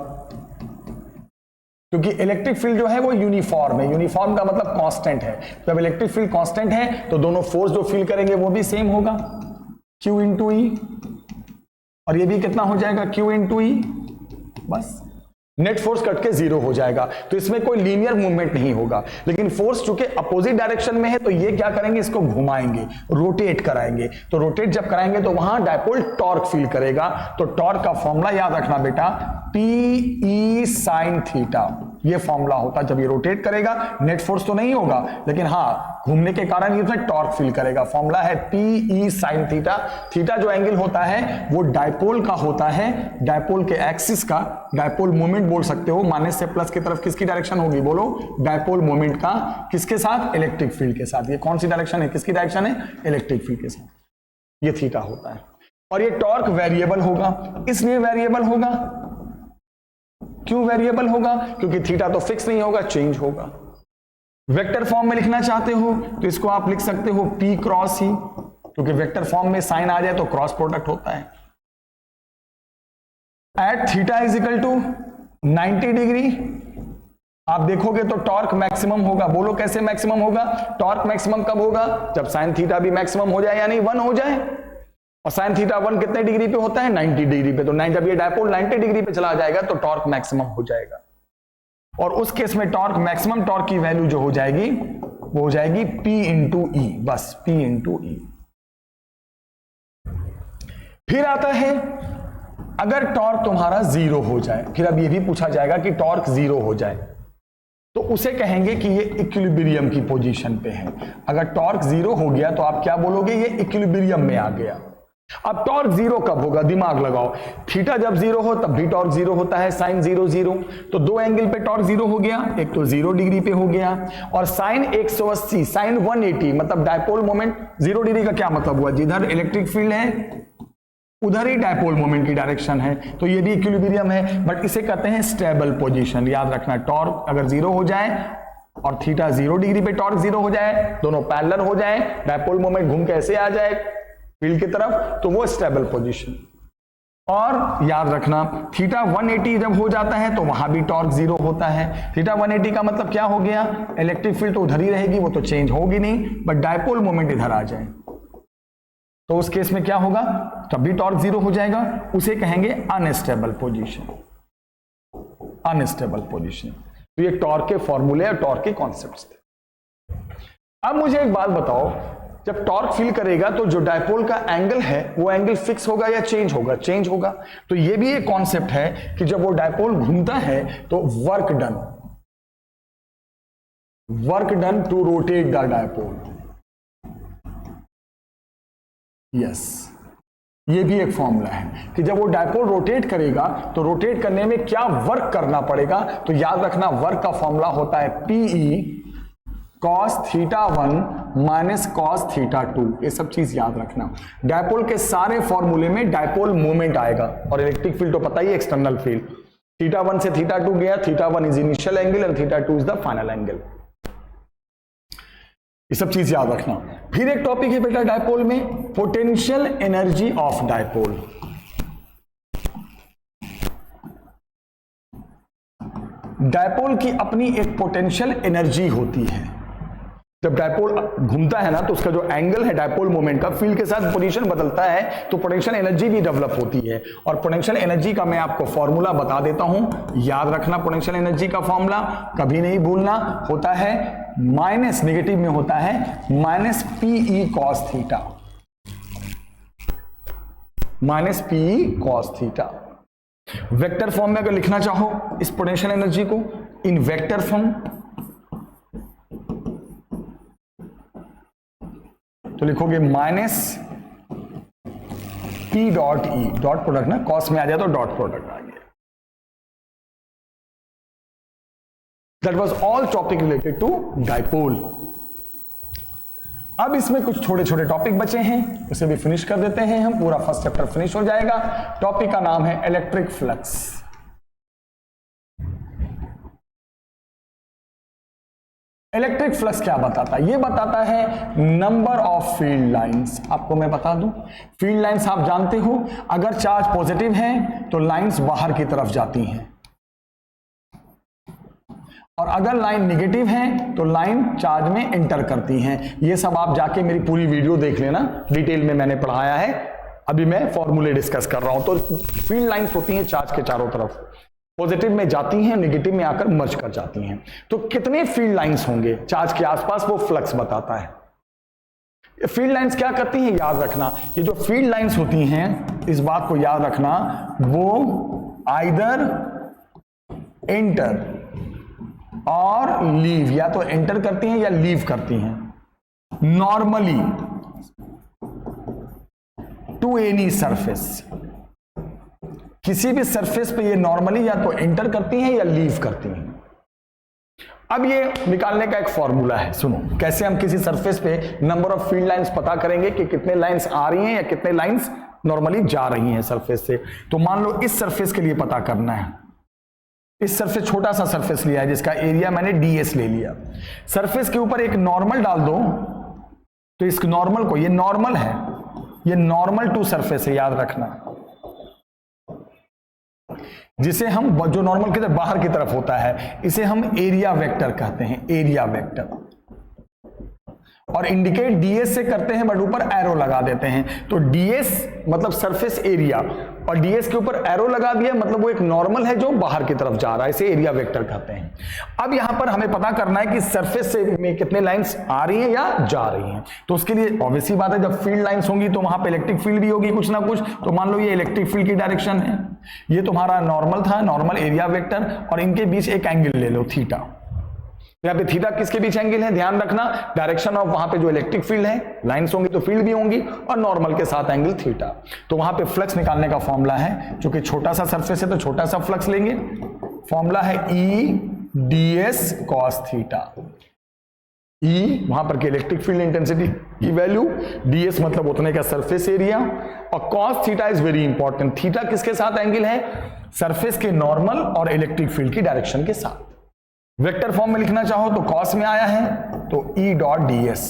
क्योंकि इलेक्ट्रिक फील्ड जो है वो यूनिफॉर्म है। यूनिफॉर्म का मतलब कांस्टेंट है। जब इलेक्ट्रिक फील्ड कांस्टेंट है तो दोनों फोर्स जो फील करेंगे वो भी सेम होगा, Q इंटू ई, और ये भी कितना हो जाएगा, Q इंटू ई। बस नेट फोर्स कट के जीरो हो जाएगा। तो इसमें कोई लीनियर मूवमेंट नहीं होगा। लेकिन फोर्स चूंकि अपोजिट डायरेक्शन में है तो ये क्या करेंगे, इसको घुमाएंगे, रोटेट कराएंगे। तो रोटेट जब कराएंगे तो वहां डायपोल टॉर्क फील करेगा। तो टॉर्क का फॉर्मूला याद रखना बेटा, PE sin थीटा। ये फॉर्मूला होता है। जब ये रोटेट करेगा नेट फोर्स तो नहीं होगा, लेकिन हाँ घूमने के कारण ये टॉर्क फील करेगा। फॉर्मूला है PE sin थीटा। थीटा जो एंगल होता है वो डायपोल का होता है, डायपोल के एक्सिस का। डायपोल मोमेंट बोल सकते हो, माइनस से प्लस की तरफ किसकी डायरेक्शन होगी, बोलो, डायपोल मोमेंट का। किसके साथ, इलेक्ट्रिक फील्ड के साथ। ये कौन सी डायरेक्शन है, किसकी डायरेक्शन है, इलेक्ट्रिक फील्ड के साथ। ये थीटा होता है। और ये टॉर्क वेरिएबल होगा। इसलिए वेरिएबल होगा, क्यों वेरिएबल होगा, क्योंकि थीटा तो फिक्स नहीं होगा, चेंज होगा। वेक्टर फॉर्म में लिखना चाहते हो तो इसको आप लिख सकते हो P क्रॉस ही, क्योंकि वेक्टर फॉर्म में साइन आ जाए तो क्रॉस प्रोडक्ट होता है। At theta is equal to 90 degree आप देखोगे तो टॉर्क मैक्सिमम होगा। बोलो कैसे मैक्सिमम होगा, टॉर्क मैक्सिमम कब होगा, जब साइन थीटा भी मैक्सिमम हो जाए, यानी 1 हो जाए। और साइन थीटा 1 कितने डिग्री पे होता है, 90 डिग्री पे। तो जब ये डायपोल 90 डिग्री पे चला जाएगा तो टॉर्क मैक्सिमम हो जाएगा। और उस केस में टॉर्क मैक्सिमम टॉर्क की वैल्यू जो हो जाएगी वो हो जाएगी P इंटू ई, बस P इंटू ई। फिर आता है अगर टॉर्क तुम्हारा जीरो हो जाए, फिर अब ये भी पूछा जाएगा कि टॉर्क जीरो हो जाए तो उसे कहेंगे कि ये इक्विलिब्रियम की पोजीशन पे है। अगर टॉर्क जीरो हो गया तो आप क्या बोलोगे, ये इक्विलिब्रियम में आ गया। अब टॉर्क जीरो कब होगा, दिमाग लगाओ। थीटा जब जीरो हो तब भी टॉर्क जीरो होता है, साइन 0 0। तो दो एंगल पे टॉर्क जीरो हो गया, एक तो 0 डिग्री पे हो गया, और साइन 180, साइन 180 मतलब डायपोल मोमेंट 0 डिग्री का क्या मतलब हुआ, जिधर इलेक्ट्रिक फील्ड है उधर ही डायपोल मोमेंट की डायरेक्शन है। तो ये भी इक्विलिब्रियम है, बट इसे कहते हैं स्टेबल पोजीशन। याद रखना, टॉर्क अगर जीरो हो जाए और थीटा 0 डिग्री पे टॉर्क जीरो हो जाए, दोनों पैरेलल हो जाए, डायपोल मोमेंट घूम के ऐसे आ जाए फील्ड की तरफ, तो वो स्टेबल पोजीशन। और याद रखना थीटा 180 जब हो जाता है तो वहां भी टॉर्क जीरो होता है। थीटा 180 का मतलब क्या हो गया, इलेक्ट्रिक फील्ड तो उधर ही रहेगी, वो तो चेंज होगी नहीं, बट डायपोल मोमेंट इधर आ जाए तो उस केस में क्या होगा, तब भी टॉर्क जीरो हो जाएगा। उसे कहेंगे अनस्टेबल पोजीशन, अनस्टेबल पोजीशन। तो ये टॉर्क के फॉर्मूले और टॉर्क के कॉन्सेप्ट्स थे। अब मुझे एक बात बताओ, जब टॉर्क फील करेगा तो जो डायपोल का एंगल है वो एंगल फिक्स होगा या चेंज होगा, चेंज होगा। तो ये भी एक कॉन्सेप्ट है कि जब वो डायपोल घूमता है तो work done to rotate the dipole. Yes, ये भी एक फॉर्मूला है कि जब वो डायपोल रोटेट करेगा तो रोटेट करने में क्या वर्क करना पड़ेगा। तो याद रखना वर्क का फॉर्मूला होता है PE cos theta 1 minus cos theta 2। ये सब चीज याद रखना। डायपोल के सारे फॉर्मूले में डायपोल मोमेंट आएगा, और इलेक्ट्रिक फील्ड तो पता ही है एक्सटर्नल फील्ड। थीटा 1 से थीटा 2 गया, theta 1 is initial angle and theta 2 is the final angle. ये सब चीज याद रखना। फिर एक टॉपिक है बेटा डायपोल में, potential energy of dipole. Dipole की अपनी एक पोटेंशियल एनर्जी होती है। जब डायपोल घूमता है ना तो उसका जो एंगल है डायपोल मोमेंट का फील्ड के साथ पोजीशन बदलता है तो पोटेंशियल एनर्जी भी डेवलप होती है। और पोटेंशियल एनर्जी का मैं आपको फॉर्मूला बता देता हूं, याद रखना पोटेंशियल एनर्जी का फॉर्मूला कभी नहीं भूलना, होता है माइनस, नेगेटिव में होता है minus p E cos theta, minus p E cos theta. Vector form में अगर लिखना चाहो इस पोटेंशियल एनर्जी को इन वेक्टर फॉर्म तो लिखोगे minus p dot E, dot product ना, कॉस में आ जाए तो डॉट प्रोडक्ट आ गया। That was all topic related to dipole. अब इसमें कुछ छोटे छोटे टॉपिक बचे हैं, उसे भी फिनिश कर देते हैं हम, पूरा फर्स्ट चैप्टर फिनिश हो जाएगा। टॉपिक का नाम है इलेक्ट्रिक फ्लक्स। इलेक्ट्रिक फ्लक्स क्या बताता है? ये बताता है नंबर ऑफ फील्ड लाइंस। आपको मैं बता दूं, फील्ड लाइंस आप जानते हो, अगर चार्ज पॉजिटिव है तो लाइंस बाहर की तरफ जाती हैं, और अगर लाइन नेगेटिव है तो लाइन चार्ज में एंटर करती हैं। ये सब आप जाके मेरी पूरी वीडियो देख लेना, डिटेल में मैंने पढ़ाया है। अभी मैं फॉर्मूले डिस्कस कर रहा हूं। तो फील्ड लाइंस होती हैं चार्ज के चारों तरफ, पॉजिटिव में जाती हैं, नेगेटिव में आकर मर्ज कर जाती हैं। तो कितने फील्ड लाइंस होंगे चार्ज के आसपास, वो फ्लक्स बताता है। फील्ड लाइंस क्या करती हैं याद रखना, ये जो फील्ड लाइंस होती हैं इस बात को याद रखना, वो आइदर एंटर और लीव, या तो एंटर करती हैं या लीव करती हैं नॉर्मली टू एनी सरफेस। किसी भी सरफेस पे ये नॉर्मली या तो एंटर करती हैं या लीव करती हैं। अब ये निकालने का एक फॉर्मूला है, सुनो कैसे हम किसी सरफेस पे नंबर ऑफ फील्ड लाइंस पता करेंगे कि कितने लाइंस आ रही हैं या कितने लाइंस नॉर्मली जा रही हैं सरफेस से। तो मान लो इस सरफेस के लिए पता करना है, इस सरफेस छोटा सा सरफेस लिया है जिसका एरिया मैंने ds ले लिया, सरफेस के ऊपर एक नॉर्मल डाल दो, तो इस नॉर्मल को, ये नॉर्मल है, ये नॉर्मल टू सरफेस है याद रखना, जिसे हम, जो नॉर्मल की तरफ बाहर की तरफ होता है, इसे हम एरिया वेक्टर कहते हैं, एरिया वेक्टर। और इंडिकेट ds से करते हैं बट ऊपर एरो लगा देते हैं। तो ds मतलब सरफेस एरिया, और ds के ऊपर एरो लगा दिया मतलब वो एक नॉर्मल है जो बाहर की तरफ जा रहा है, इसे एरिया वेक्टर कहते हैं। अब यहां पर हमें पता करना है कि सरफेस से में कितने लाइंस आ रही हैं या जा रही हैं। तो उसके लिए ऑब्वियसली बात है, जब फील्ड लाइंस होंगी तो वहां पे इलेक्ट्रिक फील्ड भी होगी कुछ ना कुछ। तो मान लो ये इलेक्ट्रिक फील्ड की डायरेक्शन है, ये तुम्हारा नॉर्मल था, नॉर्मल एरिया वेक्टर, और इनके बीच एक एंगल ले लो थीटा। यहाँ पे थीटा किसके बीच एंगल है ध्यान रखना, डायरेक्शन ऑफ वहां पे जो इलेक्ट्रिक फील्ड है, लाइंस होंगी तो फील्ड भी होंगी, और नॉर्मल के साथ एंगल थीटा। तो वहां पे फ्लक्स निकालने का फॉर्मूला है, क्योंकि छोटा सा सरफेस है तो छोटा सा फ्लक्स लेंगे, फॉर्मूला है E ds cos theta. E वहां पर के इलेक्ट्रिक फील्ड इंटेंसिटी की वैल्यू, ds मतलब उतने का सरफेस एरिया, और cos theta is very important. Theta किसके साथ एंगल है, सरफेस के नॉर्मल और इलेक्ट्रिक फील्ड की डायरेक्शन के साथ। वेक्टर फॉर्म में लिखना चाहो तो cos में आया है तो E डॉट ds।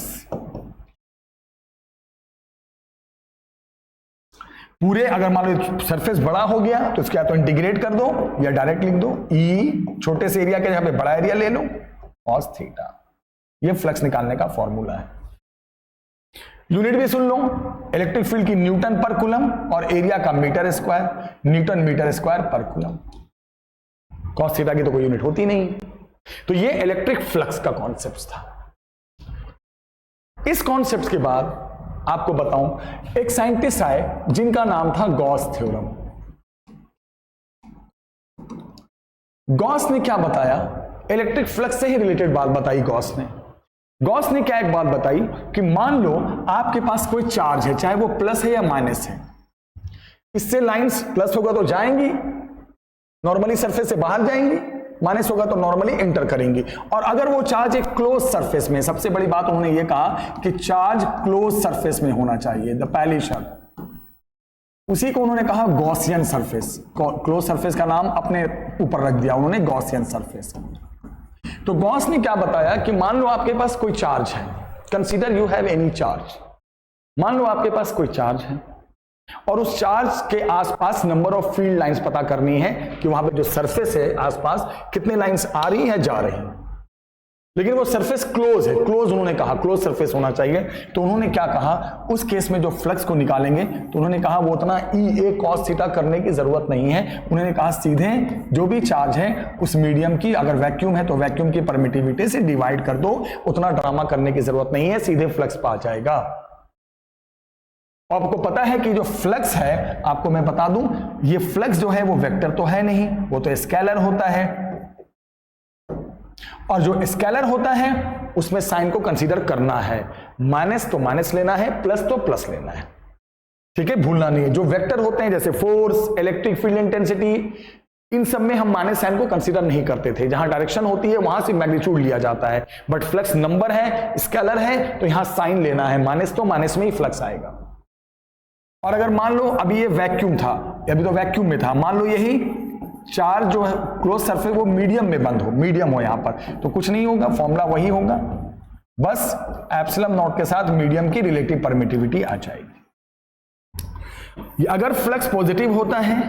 पूरे अगर मान लो सरफेस बड़ा हो गया तो इसके या तो इंटीग्रेट कर दो या डायरेक्ट लिख दो, E छोटे से एरिया के जहां पे बड़ा एरिया ले लो cos थीटा। ये फ्लक्स निकालने का फॉर्मूला है। यूनिट भी सुन लो, इलेक्ट्रिक फील्ड की न्यूटन पर कूलम और एरिया का metre square, newton metre square per coulomb. cos theta की तो कोई यूनिट होती नहीं। तो ये इलेक्ट्रिक फ्लक्स का कॉन्सेप्ट था। इस कॉन्सेप्ट के बाद आपको बताऊं, एक साइंटिस्ट आए जिनका नाम था गॉस थ्योरम। गॉस ने क्या बताया, इलेक्ट्रिक फ्लक्स से ही रिलेटेड बात बताई गॉस ने। गॉस ने क्या एक बात बताई कि मान लो आपके पास कोई चार्ज है, चाहे वो प्लस है या माइनस है, इससे लाइंस प्लस होगा तो जाएंगी, नॉर्मली सरफेस से बाहर जाएंगी, माइनस होगा तो नॉर्मली एंटर करेंगी। और अगर वो चार्ज एक क्लोज सरफेस में, सबसे बड़ी बात उन्होंने ये कहा कि चार्ज क्लोज सरफेस में होना चाहिए, द पहली शर्त। उसी को उन्होंने कहा गॉसियन सरफेस। क्लोज सरफेस का नाम अपने ऊपर रख दिया उन्होंने, गॉसियन सरफेस। तो गॉस ने क्या बताया कि मान लो आपके पास कोई चार्ज है, consider you have any charge. मान लो आपके पास कोई चार्ज है और उस चार्ज के आसपास नंबर ऑफ फील्ड लाइंस पता करनी है कि वहां पे जो सरफेस है आसपास कितने लाइंस आ रही हैं जा रही हैं। लेकिन वो सरफेस क्लोज है, क्लोज उन्होंने कहा क्लोज सरफेस होना चाहिए। तो उन्होंने क्या कहा, उस केस में जो फ्लक्स को निकालेंगे तो उन्होंने कहा वो उतना EA cos थीटा करने की जरूरत नहीं है। उन्होंने कहा सीधे जो भी चार्ज है उस मीडियम की, अगर वैक्यूम है तो वैक्यूम की परमिटिविटी से डिवाइड कर दो, उतना ड्रामा करने की जरूरत नहीं है, सीधे फ्लक्स पा जाएगा। आपको पता है कि जो फ्लक्स है, आपको मैं बता दूं, ये फ्लक्स जो है वो वेक्टर तो है नहीं, वो तो स्केलर होता है, और जो स्केलर होता है उसमें साइन को कंसीडर करना है, माइनस तो माइनस लेना है, प्लस तो प्लस लेना है, ठीक है, भूलना नहीं है। जो वेक्टर होते हैं जैसे फोर्स, इलेक्ट्रिक फील्ड इंटेंसिटी, इन सब में हम माइनस साइन को कंसीडर नहीं करते थे, जहां डायरेक्शन होती है वहां से मैग्नीट्यूड लिया जाता है, बट फ्लक्स नंबर है, स्केलर है, तो यहां साइन लेना है, माइनस तो माइनस में ही फ्लक्स आएगा। और अगर मान लो अभी ये वैक्यूम था, अभी तो वैक्यूम में था, मान लो यही चार्ज जो है क्लोज सरफेस वो मीडियम में बंद हो, मीडियम हो यहां पर, तो कुछ नहीं होगा, फॉर्मूला वही होगा, बस एप्सिलॉन नॉट के साथ मीडियम की रिलेटिव परमिटिविटी आ जाएगी। अगर फ्लक्स पॉजिटिव होता है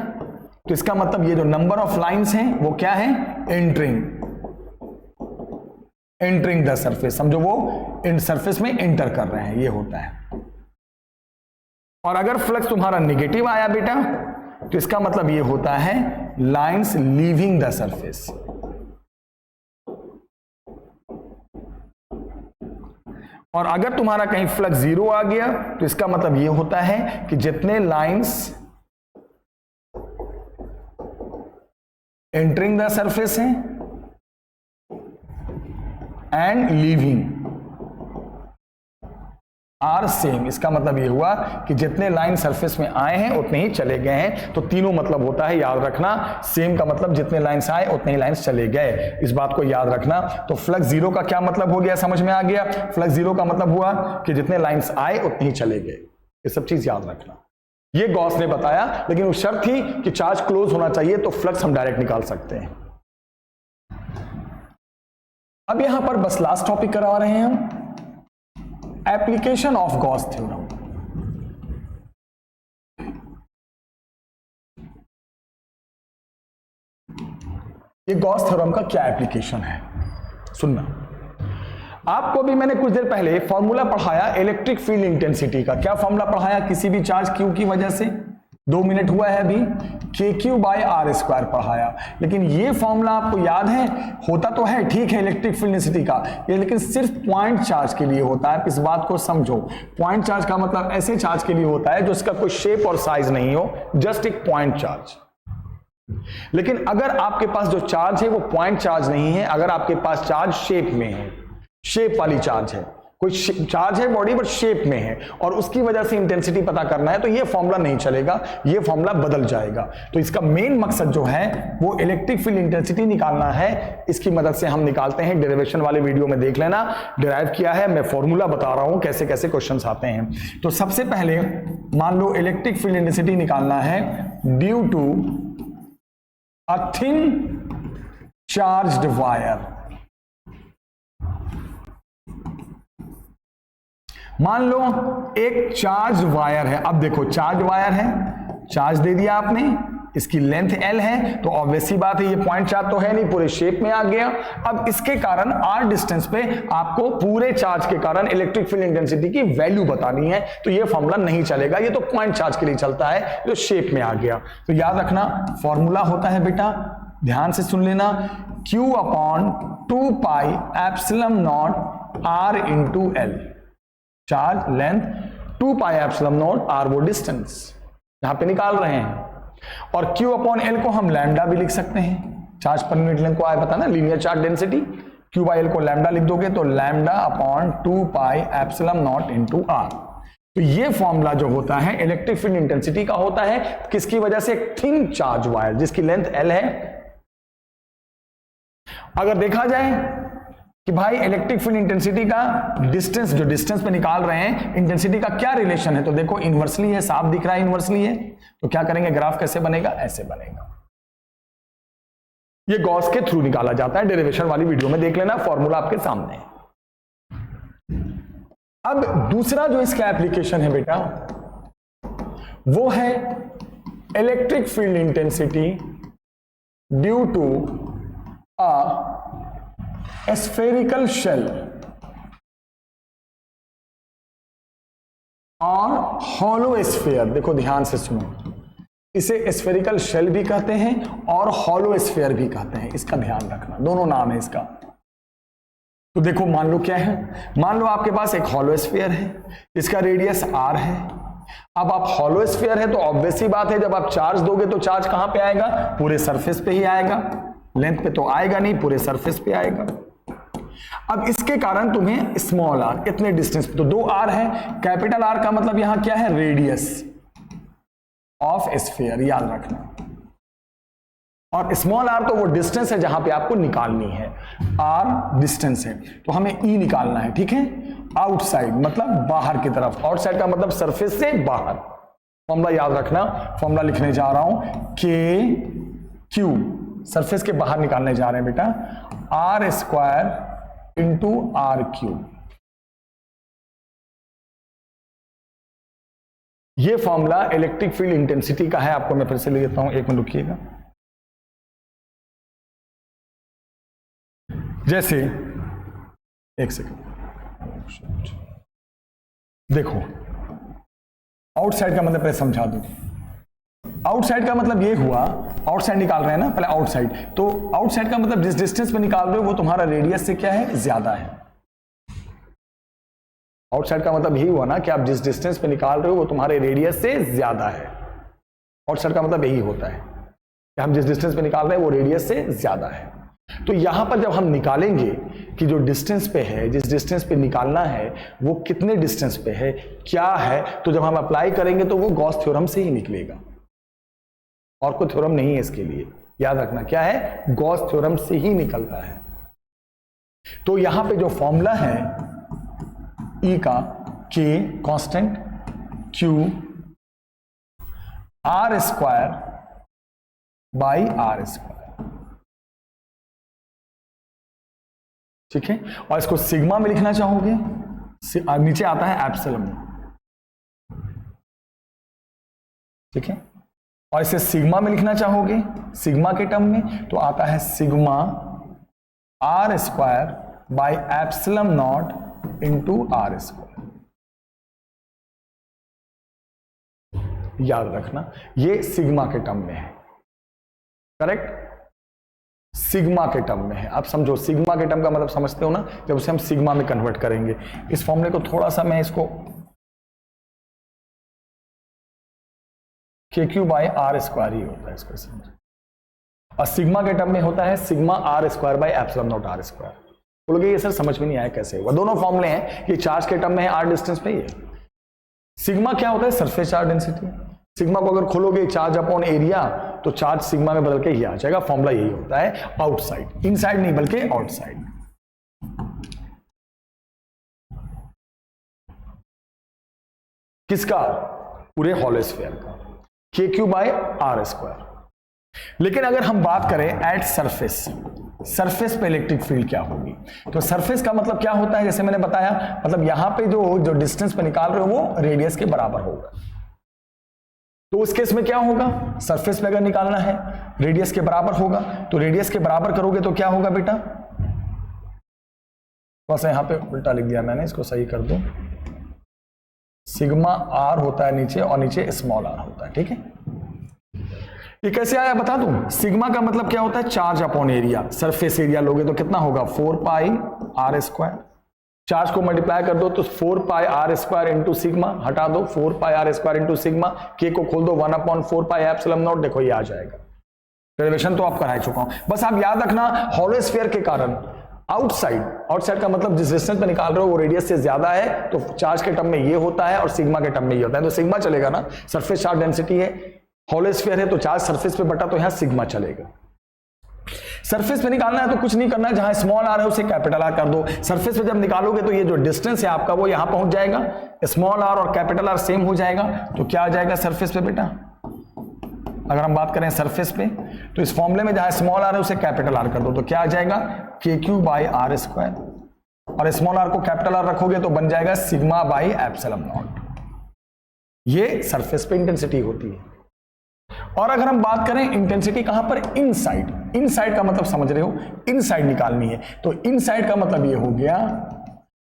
तो इसका मतलब ये जो नंबर ऑफ लाइंस हैं वो क्या है, एंटरिंग द सरफेस, समझो वो इन सरफेस में एंटर कर रहे हैं, ये होता है। और अगर फ्लक्स तुम्हारा नेगेटिव आया बेटा तो इसका मतलब ये होता है लाइंस लीविंग द सरफेस। और अगर तुम्हारा कहीं फ्लक्स जीरो आ गया तो इसका मतलब ये होता है कि जितने लाइंस एंटरिंग द सरफेस हैं एंड लीविंग आर सेम, इसका मतलब ये हुआ कि जितने लाइन सरफेस में आए हैं उतने ही चले गए हैं। तो तीनों मतलब होता है, याद रखना, सेम का मतलब जितने लाइंस आए उतने ही लाइंस चले गए, इस बात को याद रखना। तो फ्लक्स जीरो का क्या मतलब हो गया, समझ में आ गया? फ्लक्स जीरो का मतलब हुआ कि जितने लाइंस आए उतने ही चले गए, ये सब चीज याद रखना। ये गॉस ने बताया, लेकिन वो शर्त थी कि चार्ज क्लोज होना चाहिए तो फ्लक्स हम डायरेक्ट निकाल सकते हैं। अब यहां पर बस लास्ट टॉपिक करा रहे हैं हम, एप्लीकेशन ऑफ गॉस थ्योरम। ये गॉस थ्योरम का क्या एप्लीकेशन है, सुनना। आपको भी मैंने कुछ देर पहले फॉर्मूला पढ़ाया इलेक्ट्रिक फील्ड इंटेंसिटी का। क्या फॉर्मूला पढ़ाया? किसी भी चार्ज क्यू की वजह से 2 मिनट हुआ है अभी, KQ/R² पढ़ाया। लेकिन ये फॉर्मूला आपको याद है? होता तो है, ठीक है, इलेक्ट्रिक फील्ड इंटेंसिटी का ये, लेकिन सिर्फ पॉइंट चार्ज के लिए होता है। इस बात को समझो, पॉइंट चार्ज का मतलब ऐसे चार्ज के लिए होता है जो इसका कोई शेप और साइज नहीं हो, जस्ट एक पॉइंट चार्ज। लेकिन अगर आपके पास जो चार्ज है वो पॉइंट चार्ज नहीं है, अगर आपके पास चार्ज शेप में है, शेप वाली चार्ज है, कोई चार्ज है बॉडी बट शेप में है, और उसकी वजह से इंटेंसिटी पता करना है, तो ये फॉर्मूला नहीं चलेगा, ये फॉर्मूला बदल जाएगा। तो इसका मेन मकसद जो है वो इलेक्ट्रिक फील्ड इंटेंसिटी निकालना है। इसकी मदद से हम निकालते हैं, डेरिवेशन वाले वीडियो में देख लेना, डिराइव किया है, मैं फॉर्मूला बता रहा हूं कैसे कैसे क्वेश्चंस आते हैं। तो सबसे पहले मान लो इलेक्ट्रिक फील्ड इंटेंसिटी निकालना है due to a thin charged wire. मान लो एक चार्ज वायर है, अब देखो चार्ज वायर है, चार्ज दे दिया आपने, इसकी लेंथ L है, तो ऑब्वियस सी बात है ये पॉइंट चार्ज तो है नहीं, पूरे शेप में आ गया। अब इसके कारण R डिस्टेंस पे आपको पूरे चार्ज के कारण इलेक्ट्रिक फील्ड इंटेंसिटी की वैल्यू बतानी है, तो ये फॉर्मूला नहीं चलेगा, ये तो पॉइंट चार्ज के लिए चलता है जो शेप में आ गया। तो याद रखना फॉर्मूला होता है बेटा, ध्यान से सुन लेना, Q/2πε0 R × L, charge length 2πε0 R वो डिस्टेंस यहां पे निकाल रहे हैं, और Q/L को हम लैम्डा भी लिख सकते हैं, चार्ज पर यूनिट लेंथ को आया पता ना, लीनियर चार्ज डेंसिटी। Q/L को लैम्डा लिख दोगे तो λ/2πε0 × R। तो ये फॉर्मूला जो होता है इलेक्ट्रिक फील्ड इंटेंसिटी का होता है, किसकी वजह से? एक थिन चार्ज वायर जिसकी लेंथ L है। अगर देखा जाए कि भाई इलेक्ट्रिक फील्ड इंटेंसिटी का डिस्टेंस, जो डिस्टेंस पे निकाल रहे हैं, इंटेंसिटी का क्या रिलेशन है, तो देखो इनवर्सली है, साफ दिख रहा है इनवर्सली है। तो क्या करेंगे, ग्राफ कैसे बनेगा, ऐसे बनेगा। ये गॉस के थ्रू निकाला जाता है, डेरिवेशन वाली वीडियो में देख लेना, फॉर्मूला आपके सामने है। अब दूसरा जो इसका एप्लीकेशन है बेटा वो है electric field intensity due to a spherical shell और हॉलो स्फीयर, देखो ध्यान से सुनो, इसे स्फेरिकल शेल भी कहते हैं और हॉलो स्फीयर भी कहते हैं, इसका ध्यान रखना, दोनों नाम है इसका। तो देखो मान लो क्या है, मान लो आपके पास एक हॉलो स्फीयर है, इसका रेडियस r है। अब आप हॉलो स्फीयर है तो ऑब्वियस सी बात है, जब आप चार्ज दोगे तो चार्ज कहां पे आएगा, पूरे सरफेस पे ही आएगा, लेंथ पे तो आएगा नहीं, पूरे सरफेस पे आएगा। अब इसके कारण तुम्हें स्मॉल r इतने डिस्टेंस पे, तो 2r है, कैपिटल R का मतलब यहां क्या है, रेडियस ऑफ स्फीयर, याद रखना। और स्मॉल r तो वो डिस्टेंस है जहां पे आपको निकालनी है, r डिस्टेंस है, तो हमें e निकालना है, ठीक है। आउटसाइड मतलब बाहर की तरफ, आउटसाइड का मतलब सरफेस से बाहर। फॉर्मूला याद रखना, फॉर्मूला लिखने जा रहा हूं, के क्यू, सरफेस के बाहर निकालने जा रहे हैं बेटा, r square into r cube. ये फॉर्मूला इलेक्ट्रिक फील्ड इंटेंसिटी का है, आपको मैं फिर से ले लेता हूं, एक मिनट रुकिएगा। जैसे एक सेकंड, देखो आउटसाइड का मतलब पहले समझा दूं। आउटसाइड का मतलब ये हुआ, आउटसाइड निकाल रहे हैं ना पहले, आउटसाइड, तो आउटसाइड का मतलब जिस डिस्टेंस पे निकाल रहे हो वो तुम्हारा रेडियस से क्या है, ज्यादा है। आउटसाइड का मतलब यही हुआ ना कि आप जिस डिस्टेंस पे निकाल रहे हो वो तुम्हारे रेडियस से ज्यादा है। आउटसाइड का मतलब यही होता है कि हम जिस डिस्टेंस पे निकाल रहे हैं वो रेडियस से ज्यादा है। तो यहां पर जब हम निकालेंगे कि जो डिस्टेंस पे है, जिस डिस्टेंस पे निकालना है वो कितने डिस्टेंस पे है, क्या है, तो जब हम अप्लाई करेंगे तो वो गॉस थ्योरम से ही निकलेगा, और कोई थ्योरम नहीं है इसके लिए, याद रखना क्या है, गॉस थ्योरम से ही निकलता है। तो यहां पे जो फॉर्मूला है E का, K constant, Q R square by R square, ठीक है। और इसको सिग्मा में लिखना चाहोगे, नीचे आता है एप्सिलॉन, ठीक है। और इसे सिग्मा में लिखना चाहोगे, सिग्मा के टर्म में, तो आता है sigma R square by epsilon not into R square. याद रखना ये सिग्मा के टर्म में है, करेक्ट, सिग्मा के टर्म में है। आप समझो सिग्मा के टर्म का मतलब समझते हो ना, जब उसे हम सिग्मा में कन्वर्ट करेंगे। इस फॉर्मूले को थोड़ा सा मैं इसको के क्यू बाई आर स्क्वायर ही होता है, इसको समझो, और सिग्मा के टर्म में होता है sigma r square by epsilon naught r square. बोलोगे ये सर समझ में नहीं आया कैसे हुआ, दोनों फॉर्मूले हैं, ये चार्ज के टर्म में है, आर डिस्टेंस पे ही है। सिग्मा क्या होता है, सरफेस चार्ज डेंसिटी। सिग्मा को अगर खोलोगे चार्ज अपॉन एरिया, तो चार्ज सिग्मा में बदल के ही आ जाएगा। फॉर्मूला यही होता है, आउटसाइड, इनसाइड नहीं बल्कि आउटसाइड। किसका, पूरे हॉलो स्फीयर का, के क्यू बाय आर स्क्वायर। लेकिन अगर हम बात करें एट सरफेस, सरफेस पे इलेक्ट्रिक फील्ड क्या होगी, तो सरफेस का मतलब क्या होता है, जैसे मैंने बताया, मतलब यहां पे जो डिस्टेंस पे निकाल रहे हो वो रेडियस के बराबर होगा। तो उस केस में क्या होगा, सरफेस पे अगर निकालना है रेडियस के बराबर होगा, तो रेडियस के बराबर करोगे तो क्या होगा बेटा, बस यहां पे उल्टा लिख दिया मैंने, इसको सही कर दूं, सिग्मा आर होता है नीचे और नीचे स्मॉल आर होता है, ठीक है। ये कैसे आया बता दूं, सिग्मा का मतलब क्या होता है, charge upon area. Surface area लोगे तो कितना होगा, 4 पाई आर स्क्वायर। चार्ज को मल्टीप्लाई कर दो तो 4 पाई आर स्क्वायर इंटू सिग्मा, हटा दो 4 पाई आर स्क्वायर इंटू सिग्मा, के को खोल दो 1/4 पाई एप्सिलॉन नॉट, देखो ये आ जाएगा। डेरिवेशन तो आप करा चुका हूं, बस आप याद रखना हॉलो स्फीयर के कारण आउटसाइड, आउटसाइड का मतलब जिस डिस्टेंस पे निकाल रहे हो वो रेडियस से ज्यादा है, तो चार्ज के टर्म में ये होता है और सिग्मा के टर्म में ये होता है, तो सिग्मा चलेगा ना, सरफेस चार्ज डेंसिटी है, हॉलो स्फीयर है तो चार्ज सरफेस पे बटा, तो यहां सिग्मा चलेगा। सरफेस पे निकालना है तो कुछ नहीं करना है, जहां स्मॉल आर है उसे कैपिटल आर कर दो। सरफेस पे जब निकालोगे तो ये जो डिस्टेंस है आपका वो यहां पहुंच जाएगा, स्मॉल आर और कैपिटल आर सेम हो जाएगा, तो क्या आ जाएगा सरफेस पे बेटा, अगर हम बात करें सरफेस पे, तो इस फॉर्मूले में जहां स्मॉल आर है उसे कैपिटल आर कर दो, तो क्या आ जाएगा, के क्यू बाई आर स्क्वायर, और स्मॉल आर को कैपिटल आर रखोगे तो बन जाएगा सिग्मा बाई एप्सिलॉन नॉट। ये सरफेस पे इंटेंसिटी होती है। और अगर हम बात करें इंटेंसिटी कहां पर, इनसाइड, इनसाइड का मतलब समझ रहे हो, इनसाइड निकालनी है। तो इनसाइड का मतलब ये हो गया,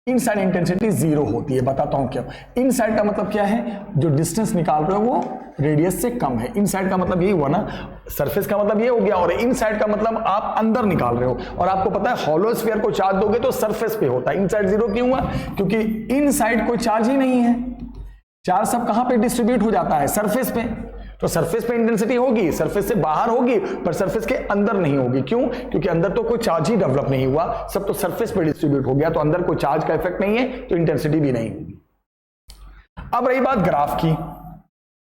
इनसाइड इंटेंसिटी जीरो होती है। बताता हूं क्या इनसाइड का मतलब क्या है, जो डिस्टेंस निकाल रहे हो वो रेडियस से कम है। इनसाइड का मतलब यही हुआ ना, सरफेस का मतलब ये हो गया, और इनसाइड का मतलब आप अंदर निकाल रहे हो। और आपको पता है हॉलो स्फीयर को चार्ज दोगे तो सरफेस पे होता है। इनसाइड जीरो क्यों हुआ, क्योंकि इनसाइड कोई चार्ज ही नहीं है। चार्ज सब कहां पे डिस्ट्रीब्यूट हो जाता है, सरफेस पे। तो सरफेस पे इंटेंसिटी होगी, सरफेस से बाहर होगी, पर सरफेस के अंदर नहीं होगी। क्यों, क्योंकि अंदर तो कोई चार्ज ही डेवलप नहीं हुआ, सब तो सरफेस पे डिस्ट्रीब्यूट हो गया, तो अंदर कोई चार्ज का इफेक्ट नहीं है, तो इंटेंसिटी भी नहीं होगी। अब रही बात ग्राफ की,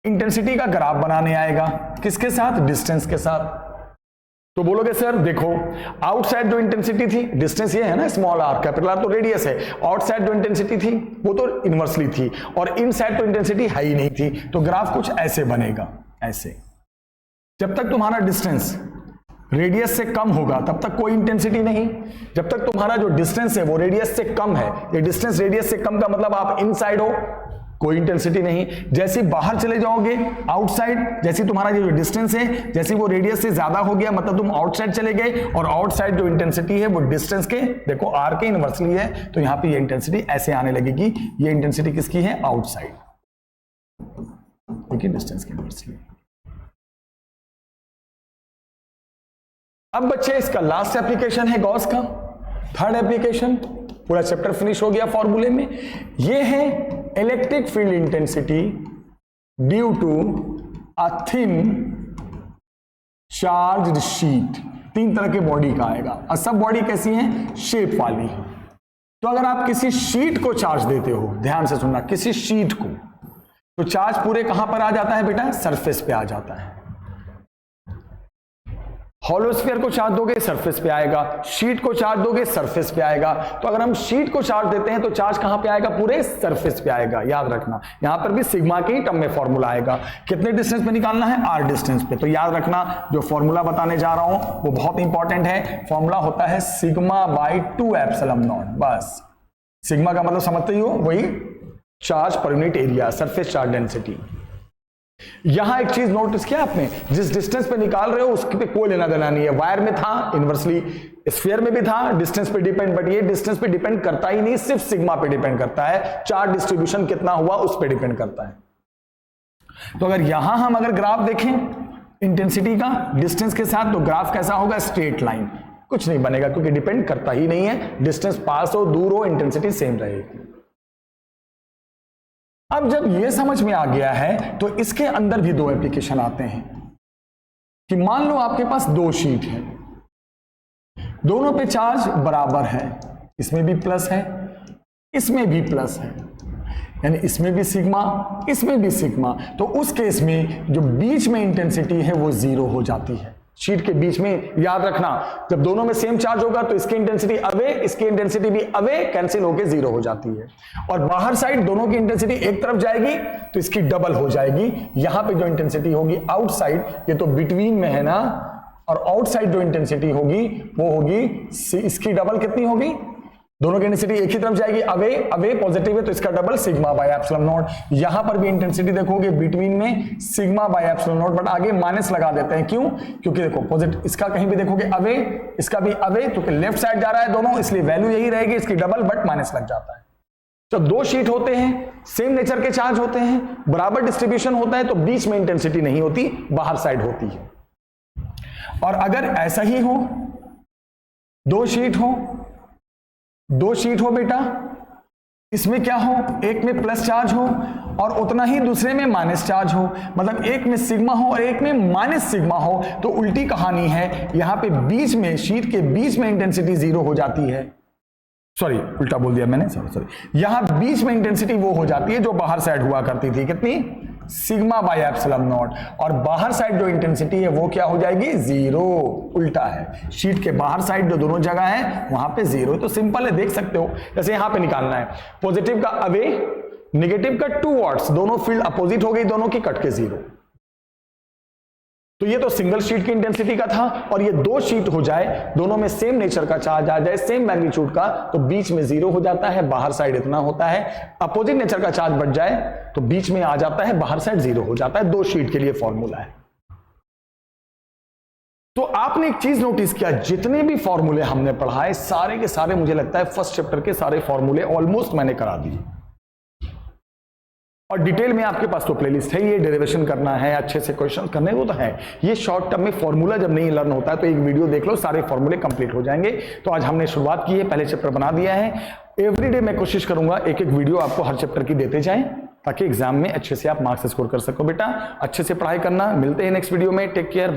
इंटेंसिटी का ग्राफ बनाने आएगा किसके साथ, डिस्टेंस के साथ। तो बोलोगे सर देखो, आउटसाइड जो इंटेंसिटी थी, डिस्टेंस ये है ना स्मॉल आर, कैपिटल आर तो रेडियस है, आउटसाइड जो इंटेंसिटी थी वो तो इनवर्सली थी, और इनसाइड तो इंटेंसिटी है ही नहीं थी। तो ग्राफ कुछ ऐसे बनेगा, ऐसे। जब तक तुम्हारा डिस्टेंस रेडियस से कम होगा तब तक कोई इंटेंसिटी नहीं। जब तक तुम्हारा जो डिस्टेंस है वो रेडियस से कम है, ये डिस्टेंस रेडियस से कम का मतलब आप इनसाइड हो, कोई इंटेंसिटी नहीं। जैसे बाहर चले जाओगे आउटसाइड, जैसे तुम्हारा जो डिस्टेंस है जैसे वो रेडियस से ज्यादा हो गया मतलब तुम आउटसाइड चले गए, और आउटसाइड जो इंटेंसिटी है वो डिस्टेंस के, देखो आर के इनवर्सली है, तो यहां पे ये इंटेंसिटी ऐसे आने लगेगी। ये इंटेंसिटी किसकी है, आउटसाइड, क्योंकि डिस्टेंस के इनवर्सली। अब बच्चे इसका लास्ट एप्लीकेशन है गॉस का, थर्ड एप्लीकेशन। पूरा चैप्टर फिनिश हो गया फॉर्मूले में। ये है electric field intensity due to a thin charged sheet. तीन तरह के बॉडी का आएगा, और सब बॉडी कैसी है, शेप वाली। तो अगर आप किसी शीट को चार्ज देते हो, ध्यान से सुनना, किसी शीट को, तो चार्ज पूरे कहां पर आ जाता है बेटा, सरफेस पे आ जाता है। हॉलो स्फीयर को चार्ज दोगे सरफेस पे आएगा, शीट को चार्ज दोगे सरफेस पे आएगा। तो अगर हम शीट को चार्ज देते हैं तो चार्ज कहां पे आएगा, पूरे सरफेस पे आएगा। याद रखना, यहां पर भी सिग्मा के ही टर्म में फॉर्मूला आएगा। कितने डिस्टेंस पे निकालना है, आर डिस्टेंस पे। तो याद रखना, जो फॉर्मूला बताने जा रहा हूं वो बहुत इंपॉर्टेंट है। फॉर्मूला होता है सिग्मा बाई 2 एप्सिलॉन नॉट। बस सिग्मा का मतलब समझते ही हो, वही charge per unit area, surface charge density. यहां एक चीज नोटिस किया आपने, जिस डिस्टेंस पे निकाल रहे हो उसके पे कोई लेना देना नहीं है। वायर में था इनवर्सली, स्फीयर में भी था डिस्टेंस पे डिपेंड, बट ये डिस्टेंस पे डिपेंड करता ही नहीं, सिर्फ सिग्मा पे डिपेंड करता है। चार्ज डिस्ट्रीब्यूशन कितना हुआ उस पे डिपेंड करता है। तो अगर यहां हम अगर ग्राफ देखें इंटेंसिटी का डिस्टेंस के साथ, तो ग्राफ कैसा होगा, स्ट्रेट लाइन, कुछ नहीं बनेगा, क्योंकि डिपेंड करता ही नहीं है। डिस्टेंस पास हो दूर हो इंटेंसिटी सेम रहेगी। अब जब यह समझ में आ गया है तो इसके अंदर भी दो एप्लीकेशन आते हैं। कि मान लो आपके पास दो शीट है, दोनों पे चार्ज बराबर है, इसमें भी प्लस है, इसमें भी प्लस है, यानी इसमें भी सिग्मा, इसमें भी सिग्मा। तो उस केस में जो बीच में इंटेंसिटी है वो जीरो हो जाती है। शीट के बीच में, याद रखना, जब दोनों में सेम चार्ज होगा तो इसकी इंटेंसिटी अवे, इसकी इंटेंसिटी भी अवे, कैंसिल होकर जीरो हो जाती है। और बाहर साइड दोनों की इंटेंसिटी एक तरफ जाएगी तो इसकी डबल हो जाएगी। यहां पे जो इंटेंसिटी होगी आउटसाइड, ये तो बिटवीन में है ना, और आउटसाइड जो इंटेंसिटी होगी वो होगी इसकी डबल। कितनी होगी, दोनों की इंटेंसिटी एक ही तरफ जाएगी, अवे अवे पॉजिटिव है तो इसका double sigma by epsilon not. यहां पर भी इंटेंसिटी देखोगे बिटवीन में sigma by epsilon not, but आगे माइनस लगा देते हैं। क्यों, क्योंकि देखो पॉजिटिव, इसका कहीं भी देखोगे अवे, इसका भी अवे, क्योंकि लेफ्ट साइड जा रहा है दोनों, इसलिए वैल्यू यही रहेगी, इसकी डबल, बट माइनस लग जाता है। तो दो शीट होते हैं, सेम नेचर के चार्ज होते हैं, बराबर डिस्ट्रीब्यूशन होता है, तो बीच में इंटेंसिटी नहीं होती, बाहर साइड होती है। और अगर ऐसा ही हो, दो शीट हो बेटा, इसमें क्या हो, एक में प्लस चार्ज हो और उतना ही दूसरे में माइनस चार्ज हो, मतलब एक में सिग्मा हो और एक में माइनस सिग्मा हो, तो उल्टी कहानी है। यहां पे बीच में, शीट के बीच में इंटेंसिटी जीरो हो जाती है। सॉरी, उल्टा बोल दिया मैंने, सॉरी। यहां बीच में इंटेंसिटी वो हो जाती है जो बाहर साइड हुआ करती थी, कितनी, सिग्मा बाय एप्सिलॉन नॉट। और बाहर साइड जो इंटेंसिटी है वो क्या हो जाएगी, जीरो। उल्टा है, शीट के बाहर साइड जो दोनों जगह है वहां पे जीरो। तो सिंपल है, देख सकते हो। जैसे यहां पे निकालना है, पॉजिटिव का अवे, नेगेटिव का टूवर्ड्स, दोनों फील्ड अपोजिट हो गई, दोनों की कट के जीरो। तो ये तो सिंगल शीट की इंटेंसिटी का था, और ये दो शीट हो जाए, दोनों में सेम नेचर का चार्ज आ जाए, सेम मैग्नीट्यूड का, तो बीच में जीरो हो जाता है, बाहर साइड इतना होता है। अपोजिट नेचर का चार्ज बढ़ जाए तो बीच में आ जाता है, बाहर साइड जीरो हो जाता है। दो शीट के लिए फॉर्मूला है। तो आपने एक चीज नोटिस किया, जितने भी फॉर्मूले हमने पढ़ाए सारे के सारे मुझे लगता है फर्स्ट चैप्टर के सारे फॉर्मूले ऑलमोस्ट मैंने करा दिए, और डिटेल में आपके पास तो प्लेलिस्ट है, ये डेरिवेशन करना है, अच्छे से क्वेश्चन करने वो तो है। ये शॉर्ट टर्म में फॉर्मूला जब नहीं लर्न होता है तो एक वीडियो देख लो, सारे फॉर्मूले कंप्लीट हो जाएंगे। तो आज हमने शुरुआत की है, पहले चैप्टर बना दिया है। एवरीडे मैं कोशिश करूंगा एक एक वीडियो आपको हर चैप्टर की देते जाएं, ताकि एग्जाम में अच्छे से आप मार्क्स स्कोर कर सको। बेटा अच्छे से पढ़ाई करना, मिलते हैं नेक्स्ट वीडियो में, टेक केयर।